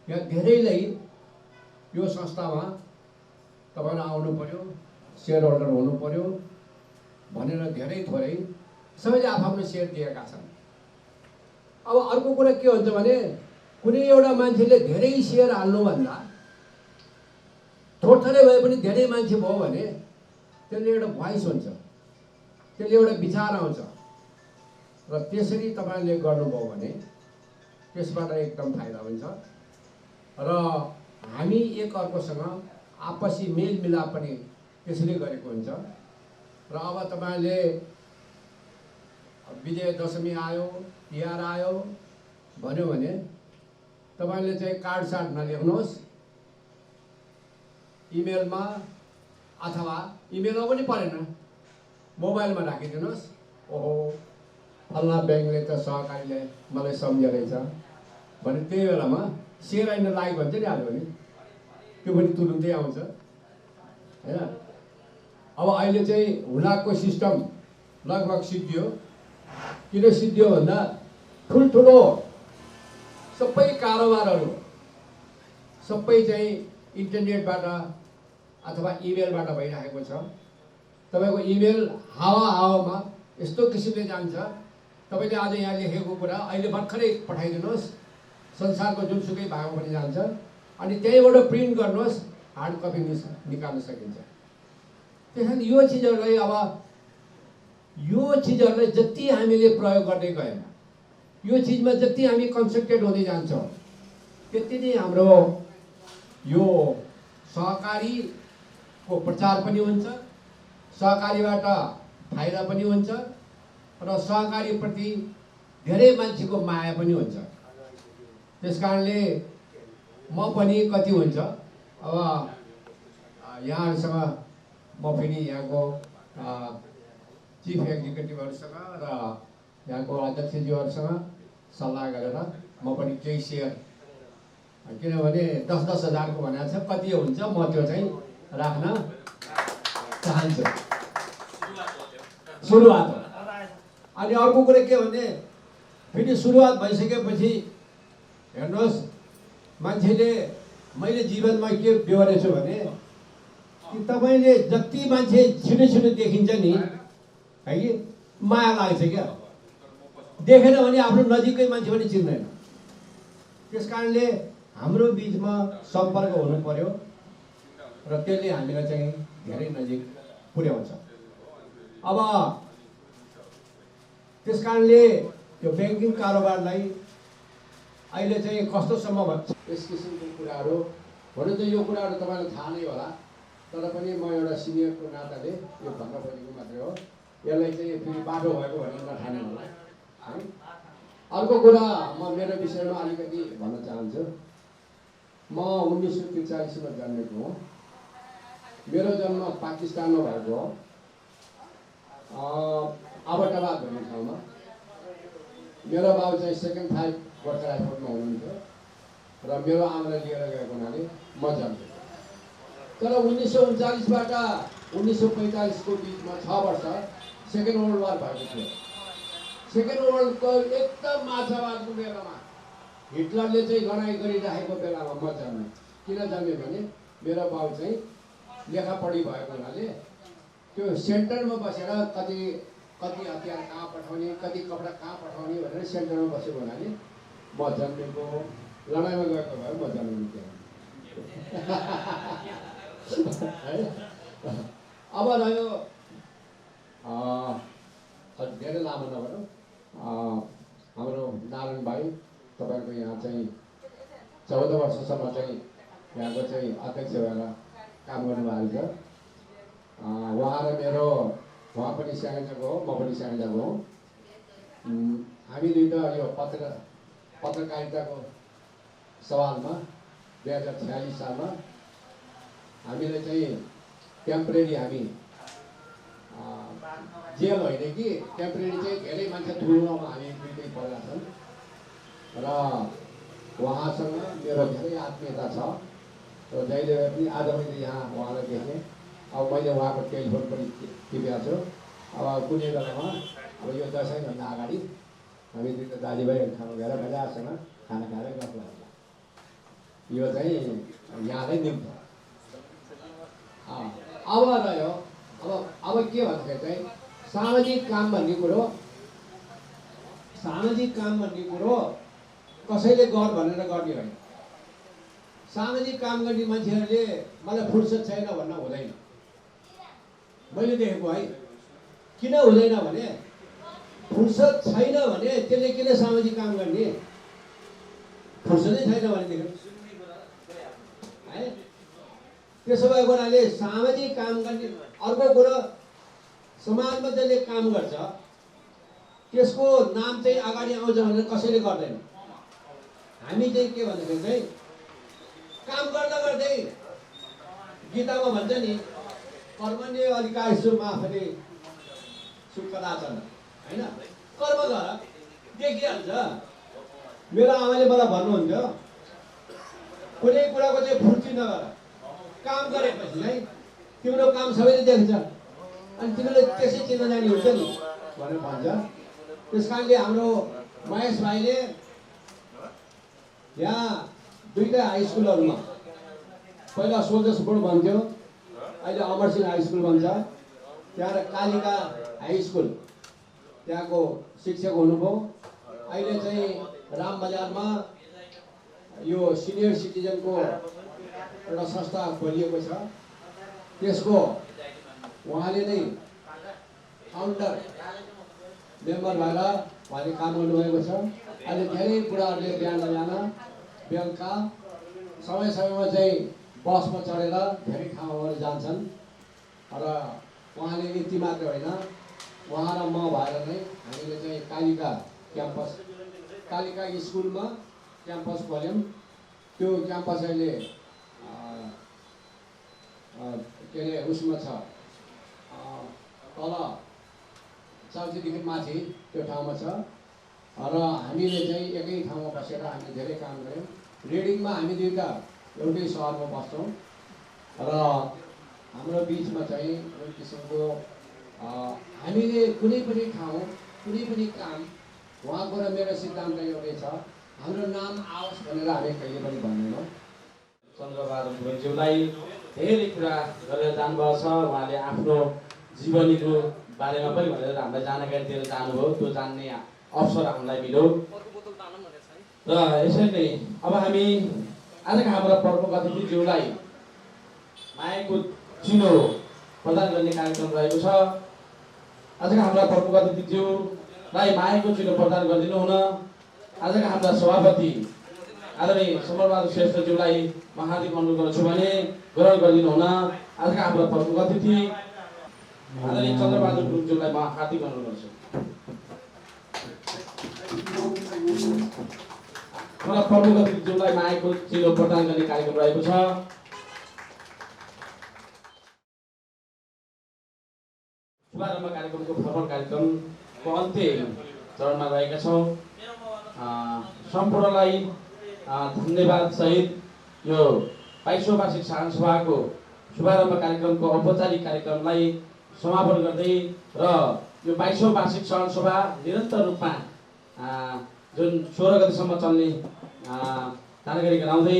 यहाँ धेरैलाई यो संस्थामा तपाईँहरू आउनु पर्यो, सेयर होल्डर हुनु पर्यो भनेर धेरै थोरै सबैले आफ्नो सेयर दिएका छन्। अब अर्को कुरा के हुन्छ भने कुनै एउटा मान्छेले धेरै सेयर हाल्नुभन्दा थोरै भए पनि धेरै मान्छे भयो भने त्यसले एउटा भोइस हुन्छ, त्यसले एउटा विचार आउँछ र त्यसरी तपाईँले गर्नुभयो भने त्यसबाट एकदम फाइदा हुन्छ र हामी एक अर्कोसँग आपसी मेलमिलाप पनि त्यसले गरेको हुन्छ। र अब तपाईँले विजय दशमी आयो, तिहार आयो भन्यो भने तपाईँले चाहिँ कार्ड सार्ड नलेख्नुहोस्, इमेलमा अथवा इमेलमा पनि परेन, मोबाइलमा राखिदिनुहोस्। ओहो फल्ना ब्याङ्कले त सहकारीले मलाई सम्झेरहेछ भने त्यही बेलामा सेयर आइन लाइक भन्छ नि हाल्यो भने त्यो पनि तुरुन्तै आउँछ हैन। अब अहिले चाहिँ हुलाकको सिस्टम लगभग सिद्धियो। किन सिद्धियो भन्दा ठुल्ठुलो सबै कारोबारहरू सबै चाहिँ इन्टरनेटबाट अथवा इमेलबाट भइरहेको छ। तपाईँको इमेल हावामा यस्तो किसिमले जान्छ, तपाईँले आज यहाँ लेखेको कुरा अहिले भर्खरै पठाइदिनुहोस्, संसारको जुनसुकै भागमा पनि जान्छ। अनि त्यहीँबाट प्रिन्ट गर्नुहोस्, हार्ड कपी निकाल्न सकिन्छ। त्यसैले यो चिजहरूलाई जति हामीले प्रयोग गर्दै गयौँ, यो चिजमा जति हामी कन्सन्ट्रेट हुँदै जान्छौँ, त्यति नै हाम्रो यो सहकारीको प्रचार पनि हुन्छ, सहकारीबाट फाइदा पनि हुन्छ र सहकारीप्रति धेरै मान्छेको माया पनि हुन्छ। त्यस कारणले म पनि कति हुन्छ अब यहाँहरूसँग म पनि यहाँको चिफ एक्जिक्युटिभहरूसँग र यहाँको अध्यक्षज्यूहरूसँग सल्लाह गरेर म पनि केही सेयर, किनभने 10-10 हजारको भनेको छ, कति हुन्छ म त्यो चाहिँ राख्न चाहन्छु। सुरुवात हो। अनि अर्को कुरा के भने फेरि सुरुवात भइसकेपछि हेर्नुहोस्, मान्छेले मैले जीवनमा के बेहोरेको छु भने कि तपाईँले जति मान्छे छिटो छिटो देखिन्छ नि है कि माया लाग्छ क्या, देखेन भने आफ्नो नजिकै मान्छे पनि चिन्दैन। त्यस कारणले हाम्रो बिचमा सम्पर्क हुनु पर्यो र त्यसले हामीलाई चाहिँ धेरै नजिक पुर्याउँछ। अब त्यस कारणले यो ब्याङ्किङ कारोबारलाई अहिले चाहिँ कस्तोसम्म भन्छ यस किसिमको कुराहरू हुन त यो कुराहरू तपाईँलाई थाहा नै होला, तर पनि म एउटा सिनियरको नाताले यो भन्न खोजेको मात्रै हो। यसलाई चाहिँ फेरि बाटो भएको भनेर नठाने होला है। अर्को कुरा म मेरो विषयमा अलिकति भन्न चाहन्छु। म 1943 मा जन्मेको हो। मेरो जन्म पाकिस्तानमा भएको हो, अबोटाबाद भन्ने ठाउँमा। मेरो बाबु चाहिँ सेकेन्ड 5 गोर्खा राइफलमा हुनुहुन्थ्यो र मेरो आमालाई लिएर गएको हुनाले म जन्मेँ। तर 1939बाट 1945 को बिचमा 6 वर्ष सेकेन्ड वर्ल्ड वार भएको थियो। सेकेन्ड वर्ल्डको एकदम माछावादको बेलामा हिटलरले चाहिँ लडाइँ गरिरहेको बेलामा म जन्मेँ। किन जन्मेँ भने मेरो बाउ चाहिँ लेखापढी भएको हुनाले त्यो सेन्टरमा बसेर कति हतियार कहाँ पठाउने, कति कपडा कहाँ पठाउने भनेर सेन्टरमा बसेको हुनाले म जन्मेको, लडाइँमा गएको भए म जन्मेको थिएँ। अब रह्यो धेरै लामो नभनौँ, हाम्रो नारायण भाइ तपाईँको यहाँ चाहिँ 14 वर्षसम्म चाहिँ यहाँको चाहिँ अध्यक्ष भएर काम गर्नुभएको छ। उहाँ र मेरो उहाँ पनि स्याङ्जाको हो, म पनि स्याङ्जाको हो। हामी दुईटा यो पत्रकारिताको सवालमा 2046 सालमा हामीले चाहिँ टेम्परेरी हामी जेल होइन कि टेम्परेरी चाहिँ धेरै मान्छे तुलनामा हामी दुईटै परेका छन् र उहाँसँग मेरो धेरै आत्मीयता छ र जहिले पनि आज मैले यहाँ उहाँलाई देखेँ। अब मैले उहाँको टेलिफोन पनि टिपेको छु। अब कुनै बेलामा अब यो दसैँभन्दा अगाडि हामी दुईटा दाजुभाइहरू खानु गएर मजासँग खाना खाएर गफला होला। यो चाहिँ यहाँलाई निम्ति अब रह्यो अब के भन्दाखेरि चाहिँ सामाजिक काम भन्ने कुरो कसैले गर भनेर गर्ने होइन। सामाजिक काम गर्ने मान्छेहरूले मलाई फुर्सद छैन भन्न हुँदैन। मैले देखेको है, किन हुँदैन भने फुर्सद छैन भने त्यसले किन सामाजिक काम गर्ने? फुर्सदै छैन भनेदेखि है। त्यसो भएको हुनाले सामाजिक काम गर्ने अर्को कुरो, समाजमा जसले काम गर्छ त्यसको नाम चाहिँ अगाडि आउँछ भनेर कसैले गर्दैन। हामी चाहिँ के भन्दाखेरि चाहिँ काम गर्दा गर्दै गीतामा भन्छ नि, कर्मण्य अधिकारिषु मा फले सुकदाचन, होइन? कर्म गर, देखिहाल्छ। मेरो आमाले मलाई भन्नुहुन्थ्यो कुनै कुराको चाहिँ फुर्ती नगर, काम गरेपछि चाहिँ तिम्रो काम सबैले देख्छ अनि तिमीले त्यसै चिन्न जाने हुन्छ नि भनेर भन्छ। त्यस कारणले हाम्रो महेश भाइले यहाँ दुईटा हाई स्कुलहरूमा, पहिला सोल्जर्स बोर्ड भन्थ्यो, अहिले अमरसिंह हाई स्कुल भन्छ, त्यहाँ कालिका हाई स्कुल त्यहाँको शिक्षक हुनुभयो। अहिले चाहिँ राम बजारमा यो सिनियर सिटिजनको एउटा संस्था खोलिएको छ, त्यसको उहाँले नै फाउन्डर मेम्बर भएर उहाँले काम गर्नुभएको छ। अहिले धेरै बुढाहरूले बिहान बेलुका समय समयमा चाहिँ बसमा चढेर धेरै ठाउँहरू जान्छन् र उहाँले यति मात्र होइन, उहाँ र म भएर नै हामीले चाहिँ कालिका स्कुलमा क्याम्पस खोल्यौँ। त्यो क्याम्पस अहिले के अरे उसमा छ, तल चौकीदेखि माथि त्यो ठाउँमा छ र हामीले चाहिँ एकै ठाउँमा बसेर हामी धेरै काम गऱ्यौँ। रिडिङमा हामी दुईटा एउटै सहरमा बस्छौँ र हाम्रो बिचमा चाहिँ जुन किसिमको हामीले कुनै पनि ठाउँ कुनै पनि काम, उहाँको र मेरो सिद्धान्त एउटै छ, हाम्रो नाम आओस् भनेर हामी कहिले पनि भन्दैनौँ। चन्द्रबहादुर गुरुङज्यूलाई धेरै कुरा गरेर जानुभएको छ। उहाँले आफ्नो जीवनीको बारेमा पनि भनेर हामीलाई जानकारी दिएर जानुभयो। त्यो जान्ने अवसर हामीलाई मिल्यो र यसरी नै अब हामी आजका हाम्रा प्रमुख अतिथिज्यूलाई मायाको चिनो प्रदान गर्ने कार्यक्रम रहेको छ। आजका हाम्रा प्रमुख अतिथिज्यूलाई मायाको चिनो प्रदान गरिदिनु हुन आजका हाम्रा सभापति आदरणीय समरबहादुर श्रेष्ठज्यूलाई म हार्दिक अनुरोध गर्छु भने ग्रहण गरिदिनु हुन आजका हाम्रा प्रमुख अतिथि आदरणीय चन्द्रबहादुर गुरुङज्यूलाई म हार्दिक अनुरोध गर्छु। हाम्रा प्रमुख अतिथिज्यूलाई मायाको चिनो प्रदान गर्ने कार्यक्रम रहेको छ। शुभारम्भ कार्यक्रमको फर्मल कार्यक्रमको अन्त्य चरणमा रहेका छौँ। सम्पूर्णलाई धन्यवाद सहित यो 22औं वार्षिक साधारण सभाको शुभारम्भ कार्यक्रमको औपचारिक कार्यक्रमलाई समापन गर्दै र यो 22औं वार्षिक साधारण सभा निरन्तर रूपमा जुन 16 गतेसम्म चल्ने जानकारी गराउँदै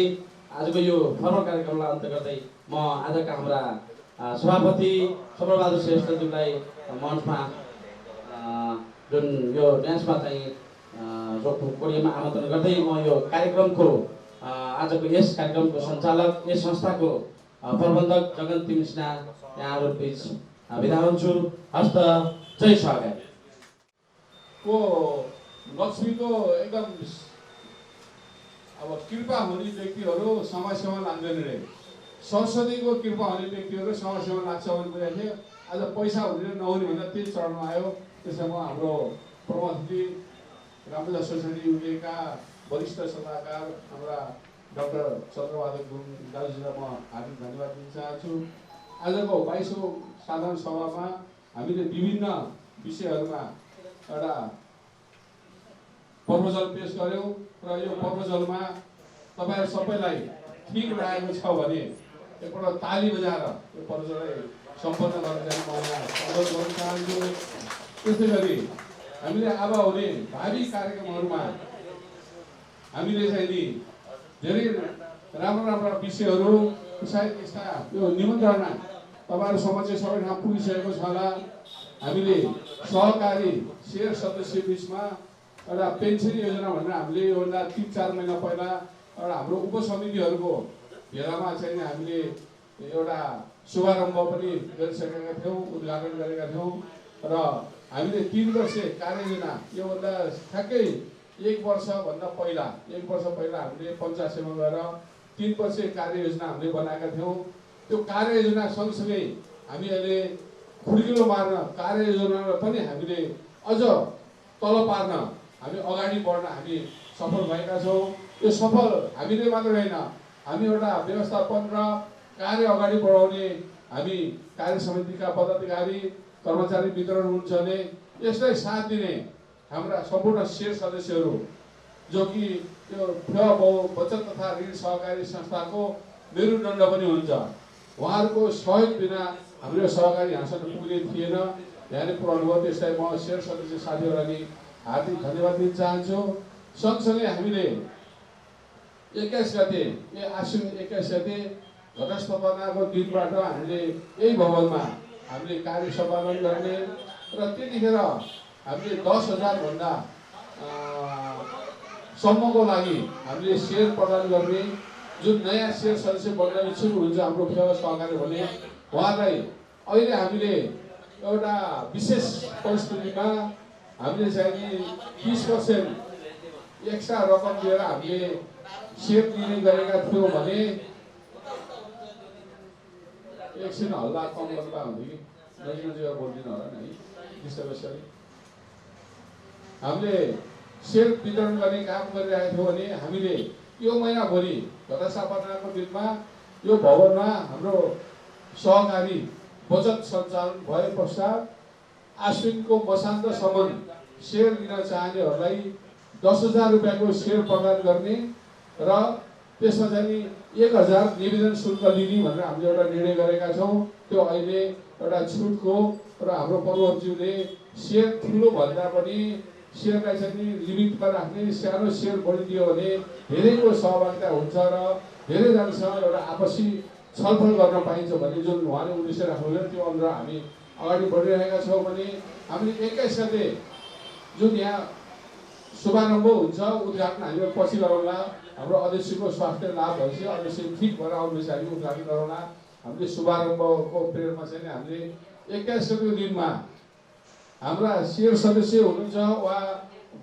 आजको यो फर्मल कार्यक्रमलाई अन्त्य गर्दै म आजका हाम्रा सभापति समरबहादुर श्रेष्ठज्यूलाई मञ्चमा जुन यो डान्समा चाहिँ कोडियममा आमन्त्रण गर्दै म यो कार्यक्रमको आजको यस कार्यक्रमको सञ्चालक, यस संस्थाको प्रबन्धक जगन तिमसिना यहाँहरू बिच बिदा हुन्छु। हस्त जय सहकारी को लक्ष्मीको एकदम अब कृपा हुने व्यक्तिहरू समस्यामा लाग्दैन रे, संसदीयको कृपा हुने व्यक्तिहरू समस्यामा लाग्छ भने बुझाएको थियो। आज पैसा हुने र नहुने भन्दा त्यही चरणमा आयो। त्यसमा हाम्रो प्रमुखजी रामदास सोसाइटी युकेका वरिष्ठ सल्लाहकार हाम्रा डाक्टर चन्द्रबहादुर गुरुङ दाजुलाई म हार्दिक धन्यवाद दिन चाहन्छु। आजको 22औं साधारण सभामा हामीले विभिन्न विषयहरूमा एउटा प्रपोजल पेश गर्यौँ र यो प्रपोजलमा तपाईहरु सबैलाई ठीक लागेको छ भने एकपल्ट ताली बजाएर यो प्रपोजललाई सम्पन्न गर्न म अनुरोध गर्न चाहन्छु। त्यसै गरी हामीले अब आउने भावी कार्यक्रमहरूमा हामीले चाहिँ नि धेरै राम्रा विषयहरू सायद यस्ता यो निमन्त्रणा तपाईहरु समक्ष सबै ठाउँ पुगिसकेको छ होला। हामीले सहकारी शेयर सदस्य बीचमा एउटा पेन्सन योजना भनेर हामीले योभन्दा 3-4 महिना पहिला एउटा हाम्रो उपसमितिहरूको भेलामा चाहिँ हामीले एउटा शुभारम्भ पनि गरिसकेका थियौँ, उद्घाटन गरेका थियौँ र हामीले 3 वर्षे कार्ययोजना योभन्दा ठ्याक्कै 1 वर्षभन्दा पहिला हामीले पञ्चायतमा गएर 3 वर्षे कार्ययोजना हामीले बनाएका थियौँ। त्यो कार्ययोजना सँगसँगै हामी अहिले खुड्किलो मार्न कार्ययोजनालाई पनि हामीले अझ तल पार्न हामी अगाडि बढ्न हामी सफल भएका छौँ। यो सफल हामीले मात्र होइन, हामी एउटा व्यवस्थापन र कार्य अगाडि बढाउने हामी कार्य समितिका पदाधिकारी कर्मचारी मित्रहरू हुनुहुन्छ भने यसलाई साथ दिने हाम्रा सम्पूर्ण शेयर सदस्यहरू जो कि त्यो बचत तथा ऋण सहकारी संस्थाको मेरुदण्ड पनि हुन्छ, उहाँहरूको सहयोग बिना हाम्रो सहकारी यहाँसम्म पुग्ने थिएन। यहाँले पुऱ्याउनु भयो, त्यसलाई म शेयर सदस्य साथीहरूलाई हार्दिक धन्यवाद दिन चाहन्छु। सँगसँगै हामीले 21 गते आश्विन 21 गते घटस्थापनाको दिनबाट हामीले यही भवनमा हामीले कार्य सम्पादन गर्ने र त्यतिखेर हामीले 10,000 भन्दा सम्मको लागि हामीले शेयर प्रदान गर्ने जुन नयाँ शेयर सदस्य बन्न इच्छुक हुनुहुन्छ हाम्रो फेवा सहकारी भने उहाँलाई अहिले हामीले एउटा विशेष परिस्थितिमा हामीले चाहिँ 30% एक्स्ट्रा रकम दिएर हामीले शेयर दिने गरेका थियौँ भने एकछिन हल्ला कम गर्दा हुन्थ्यो कि नजिक बोलिदिनु होला नि है। हामीले शेयर वितरण गर्ने काम गरिरहेका थियौँ भने हामीले यो महिनाभरि घटस्थापनाको दिनमा यो भवनमा हाम्रो सहकारी बचत सञ्चालन भए पश्चात आश्विनको मसान्तसम्म शेयर लिन चाहनेहरूलाई 10,000 रुपियाँको शेयर प्रदान गर्ने र त्यसमा चाहिँ 1,000 निवेदन शुल्क लिने भनेर हामीले एउटा निर्णय गरेका छौँ। त्यो अहिले एउटा छुटको र हाम्रो प्रमुखज्यूले शेयर ठुलो भन्दा पनि शेयरलाई चाहिँ लिमिटमा राख्ने, सानो शेयर बढिदियो भने धेरैको सहभागिता हुन्छ र धेरैजनासँग एउटा आपसी छलफल गर्न पाइन्छ भन्ने जुन उहाँले उद्देश्य राख्नुहुन्छ त्यो अनुसार हामी अगाडि बढिरहेका छौँ। भने हामीले 21 गते जुन यहाँ शुभारम्भ हुन्छ, उद्घाटन हामीले पछि गरौँला। हाम्रो अध्यक्षको स्वास्थ्य लाभ भएपछि अध्यक्ष ठिक भएर आउनुहोस्, हामी उद्घाटन गरौँला। हामीले शुभारम्भको प्रेरणा चाहिँ हामीले 21 गतेको दिनमा हाम्रा शेयर सदस्य हुनुहुन्छ वा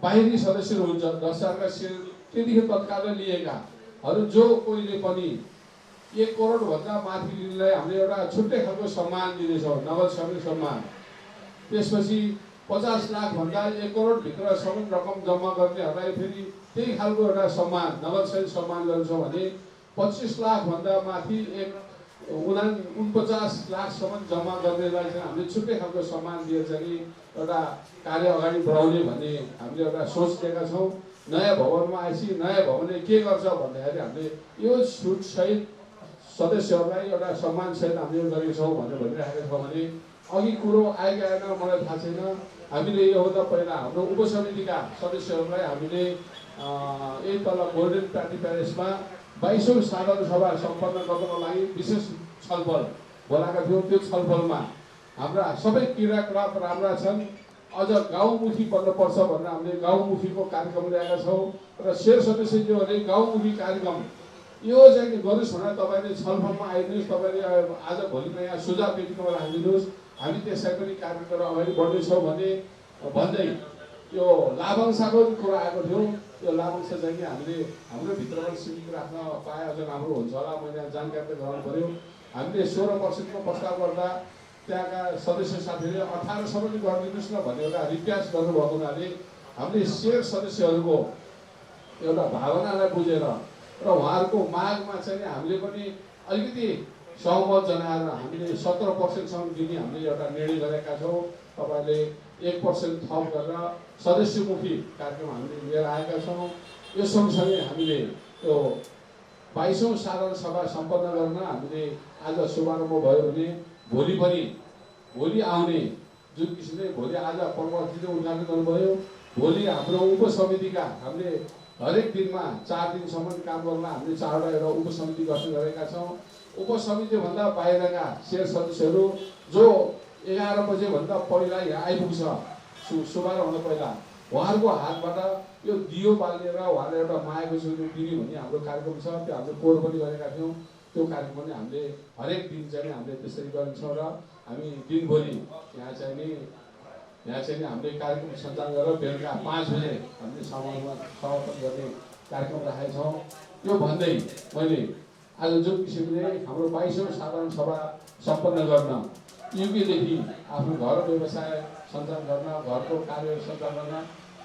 बाहिरी सदस्यहरू हुनुहुन्छ, 10,000 का शेयर त्यतिखेर तत्कालै लिएकाहरू जो कोहीले पनि 1 करोड भन्दा माथि लिनेलाई हामीले एउटा छुट्टै खालको सम्मान दिनेछौँ, नगद समेत सम्मान। त्यसपछि 50 लाख भन्दा 1 करोड भित्रसम्म रकम जम्मा गर्नेहरूलाई फेरि त्यही खालको एउटा सम्मान, नगद सहित सम्मान गर्छौँ भने 25 लाख भन्दा माथि 49 लाखसम्म जम्मा गर्नेलाई चाहिँ हामीले छुट्टै खालको सम्मान दिएर चाहिँ एउटा कार्य अगाडि बढाउने भन्ने हामीले एउटा सोच लिएका छौँ। नयाँ भवनमा आएपछि नयाँ भवनले के गर्छ भन्दाखेरि हामीले यो छुटसहित सदस्यहरूलाई एउटा सम्मानसहित हामीले गरेका छौँ भनेर भनिरहेका छौँ। भने अघि कुरो आएका आएन मलाई थाहा छैन, हामीले योभन्दा पहिला हाम्रो उपसमितिका सदस्यहरूलाई हामीले यही तल गोल्डन पार्टी प्यालेसमा 22औं साधारण सभा सम्पन्न गर्नको लागि विशेष छलफल बोलाएका थियौँ। त्यो छलफलमा हाम्रा सबै क्रियाकलाप राम्रा छन्, अझ गाउँमुखी बन्नुपर्छ भनेर हामीले गाउँमुखीको कार्यक्रम ल्याएका छौँ र शेयर सदस्यज्यूहरूले गाउँमुखी कार्यक्रम यो चाहिँ गर्नुहोस् भनेर तपाईँले छलफलमा आइदिनुहोस्, तपाईँले आज भोलिमा यहाँ सुझाव पेटीमा राखिदिनुहोस्, हामी त्यसलाई पनि कार्यक्रम अगाडि बढ्दैछौँ भन्दै यो लाभांशको कुरा आएको थियो। यो लाभांश चाहिँ कि हामीले हाम्रो भित्रबाट सीमित राख्न पाए अझ राम्रो हुन्छ होला। मैले जानकारी त गराउनु पऱ्यो। हामीले 16% को प्रस्ताव गर्दा त्यहाँका सदस्य साथीहरूले 18 गरिदिनुहोस् न भन्ने एउटा रिक्वेस्ट गर्नुभएको हुनाले हामीले शेयर सदस्यहरूको एउटा भावनालाई बुझेर र उहाँहरूको मागमा चाहिँ हामीले पनि अलिकति सहमत जनाएर हामीले 17% दिने हामीले एउटा निर्णय गरेका छौँ। तपाईँले 1% थप गरेर सदस्यमुखी कार्यक्रम हामीले लिएर आएका छौँ। यो सँगसँगै हामीले यो 22औं साधारण सभा सम्पन्न गर्न हामीले आज शुभारम्भ भयो भने भोलि आउने जुन किसिमले भोलि आज पर्वतीले उद्घाटन गर्नुभयो। भोलि हाम्रो उपसमितिका हामीले हरेक दिनमा 4 दिनसम्म काम गर्न हामीले 4वटा एउटा उपसमिति गठन गरेका छौँ। उपसमितिभन्दा बाहिरका शेयर सदस्यहरू जो 11 बजेभन्दा पहिला यहाँ आइपुग्छ शुभारम्भभन्दा पहिला उहाँहरूको हातबाट यो दियो बालेर उहाँले एउटा मायाको सुरु दिने भन्ने हाम्रो कार्यक्रम छ। त्यो हामीले कोर पनि गरेका थियौँ। त्यो कार्यक्रम पनि हामीले हरेक दिन चाहिँ हामीले त्यसरी गरिन्छौँ र हामी दिनभरि यहाँ चाहिँ हामीले कार्यक्रम सञ्चालन गरेर बेलुका 5 बजे हामीले समापन गर्ने कार्यक्रम राखेका छौँ। यो भन्दै मैले आज जुन किसिमले हाम्रो 22औं साधारण सभा सम्पन्न गर्न युकेदेखि आफ्नो घर व्यवसाय सञ्चालन गर्न घरको कार्य सञ्चालन गर्न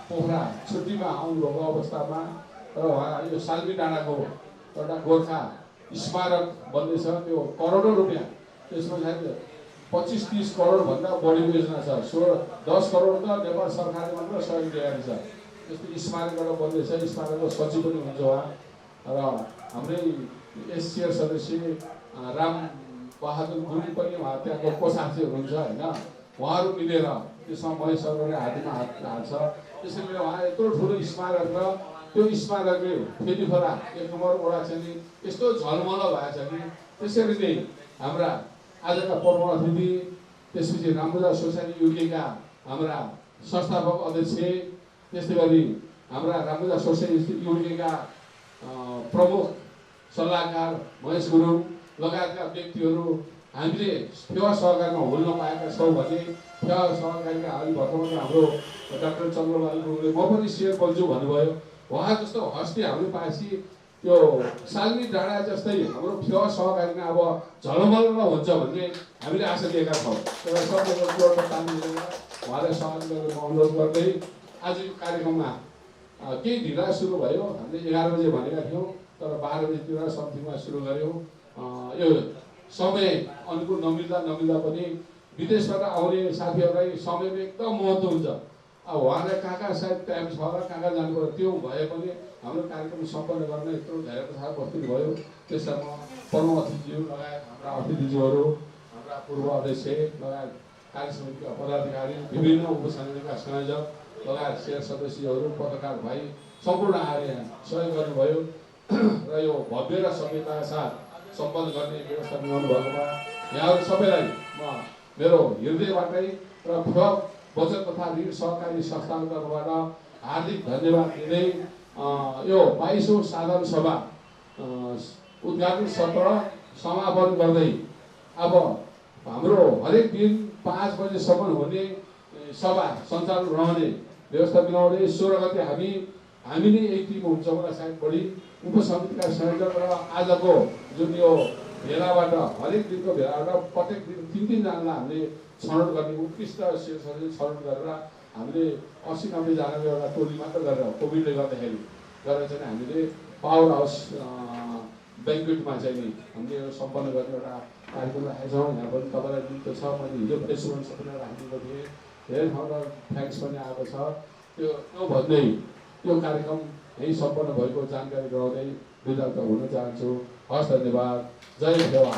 पोखरा छुट्टीमा आउनुभएको अवस्थामा र उहाँ यो साल्मी डाँडाको एउटा गोर्खा स्मारक बन्दैछ। त्यो करोडौँ रुपियाँ त्यसमा सायद 25-30 करोडभन्दा बढीको योजना छ। 10 करोड त नेपाल सरकारले मात्र सहयोग दिएको छ। त्यस्तो स्मारक एउटा बन्दैछ। स्मारकको सचिव पनि हुनुहुन्छ उहाँ र हाम्रै शेयर सदस्य राम बहादुर गुरुङ पनि उहाँ त्यहाँको कोषाध्यक्ष हुनुहुन्छ होइन। उहाँहरू मिलेर त्यसमा महेश सरकारले हातमा हात छ। त्यसैले उहाँ यत्रो ठुलो स्मारक र त्यो स्मारकले फेरि खोला 1 नम्बर वडा चाहिँ यस्तो झलमल भएछ कि त्यसरी नै हाम्रा आजका प्रमुख अतिथि त्यसपछि रामबुजा सोसाइटी युकेका हाम्रा संस्थापक अध्यक्ष त्यस्तै गरी हाम्रा रामबुजा सोसाइटी युकेका प्रमुख सल्लाहकार महेश गुरुङ लगायतका व्यक्तिहरू हामीले फेवा सहकारीमा हुन पाएका छौँ भने फेवा सहकारीका हामी भर्खर हाम्रो डाक्टर चन्द्रबहादुर गुरुङले म पनि सेयर बन्छु भन्नुभयो। उहाँ जस्तो हस्ती हामीले पाएपछि त्यो साल्मी डाँडा जस्तै हाम्रो फेवा सहकारीमा अब झलमल हुन्छ भन्ने हामीले आशा लिएका छौँ। सबैको काम मिलेर उहाँलाई सहयोग गरेर म अनुरोध गर्दै आज यो कार्यक्रममा केही ढिला सुरु भयो। हामीले 11 बजे भनेका थियौँ तर 12 बजीतिर समथिङमा सुरु गऱ्यौँ। यो समय अनुकूल नमिल्दा पनि विदेशबाट आउने साथीहरूलाई समयको एकदम महत्त्व हुन्छ। अब उहाँलाई कहाँ सायद टाइम छ होला कहाँ जानु पर्यो त्यो भए पनि हाम्रो कार्यक्रम सम्पन्न गर्न यत्रो धेरै प्रसार बस्नु भयो। त्यसमा म प्रमुख अतिथिज्यू लगायत हाम्रा अतिथिज्यूहरू हाम्रा पूर्व अध्यक्ष लगायत कार्य समितिका पदाधिकारी विभिन्न उपसमितिका संयोजक लगायत शेयर सदस्यहरू पत्रकार भाइ सम्पूर्ण आएर यहाँ सहयोग गर्नुभयो र यो भव्य र सभ्यताका साथ सम्पन्न गर्ने व्यवस्था मिलाउनु भएकोमा यहाँहरू सबैलाई म मेरो हृदयबाटै र बचत तथा ऋण सहकारी संस्थाको तर्फबाट हार्दिक धन्यवाद दिँदै यो 22औं साधारण सभा उद्घाटन सत्र समापन गर्दै अब हाम्रो हरेक दिन 5 बजेसम्म हुने सभा सञ्चालन रहने व्यवस्था मिलाउँदै 16 गते हामी नै एक टिम हुन्छ होला सायद बढी उपसमितिका संयोजक र आजको जुन यो भेलाबाट हरेक दिनको भेलाबाट प्रत्येक दिन 3-3 जनालाई हामीले छनौट गर्ने उत्कृष्ट शेयर सदस्य छनौट गरेर हामीले 80-90 जनाको एउटा टोली मात्र गरेर कोभिडले गर्दाखेरि गरेर चाहिँ हामीले पावर हाउस ब्याङ्क्वेटमा चाहिँ नि हामीले यो सम्पन्न गर्ने एउटा कार्यक्रम राखेका छौँ। यहाँ पनि तपाईँलाई दिएको छ। मैले हिजो प्रेसमा सबैलाई राखिदिएको थिएँ। धेरै ठाउँमा फ्याक्स पनि आएको छ। त्यो भन्दै यो कार्यक्रम यही सम्पन्न भएको जानकारी गराउँदै बिदा हुन चाहन्छु। हस्, धन्यवाद। जय देवा।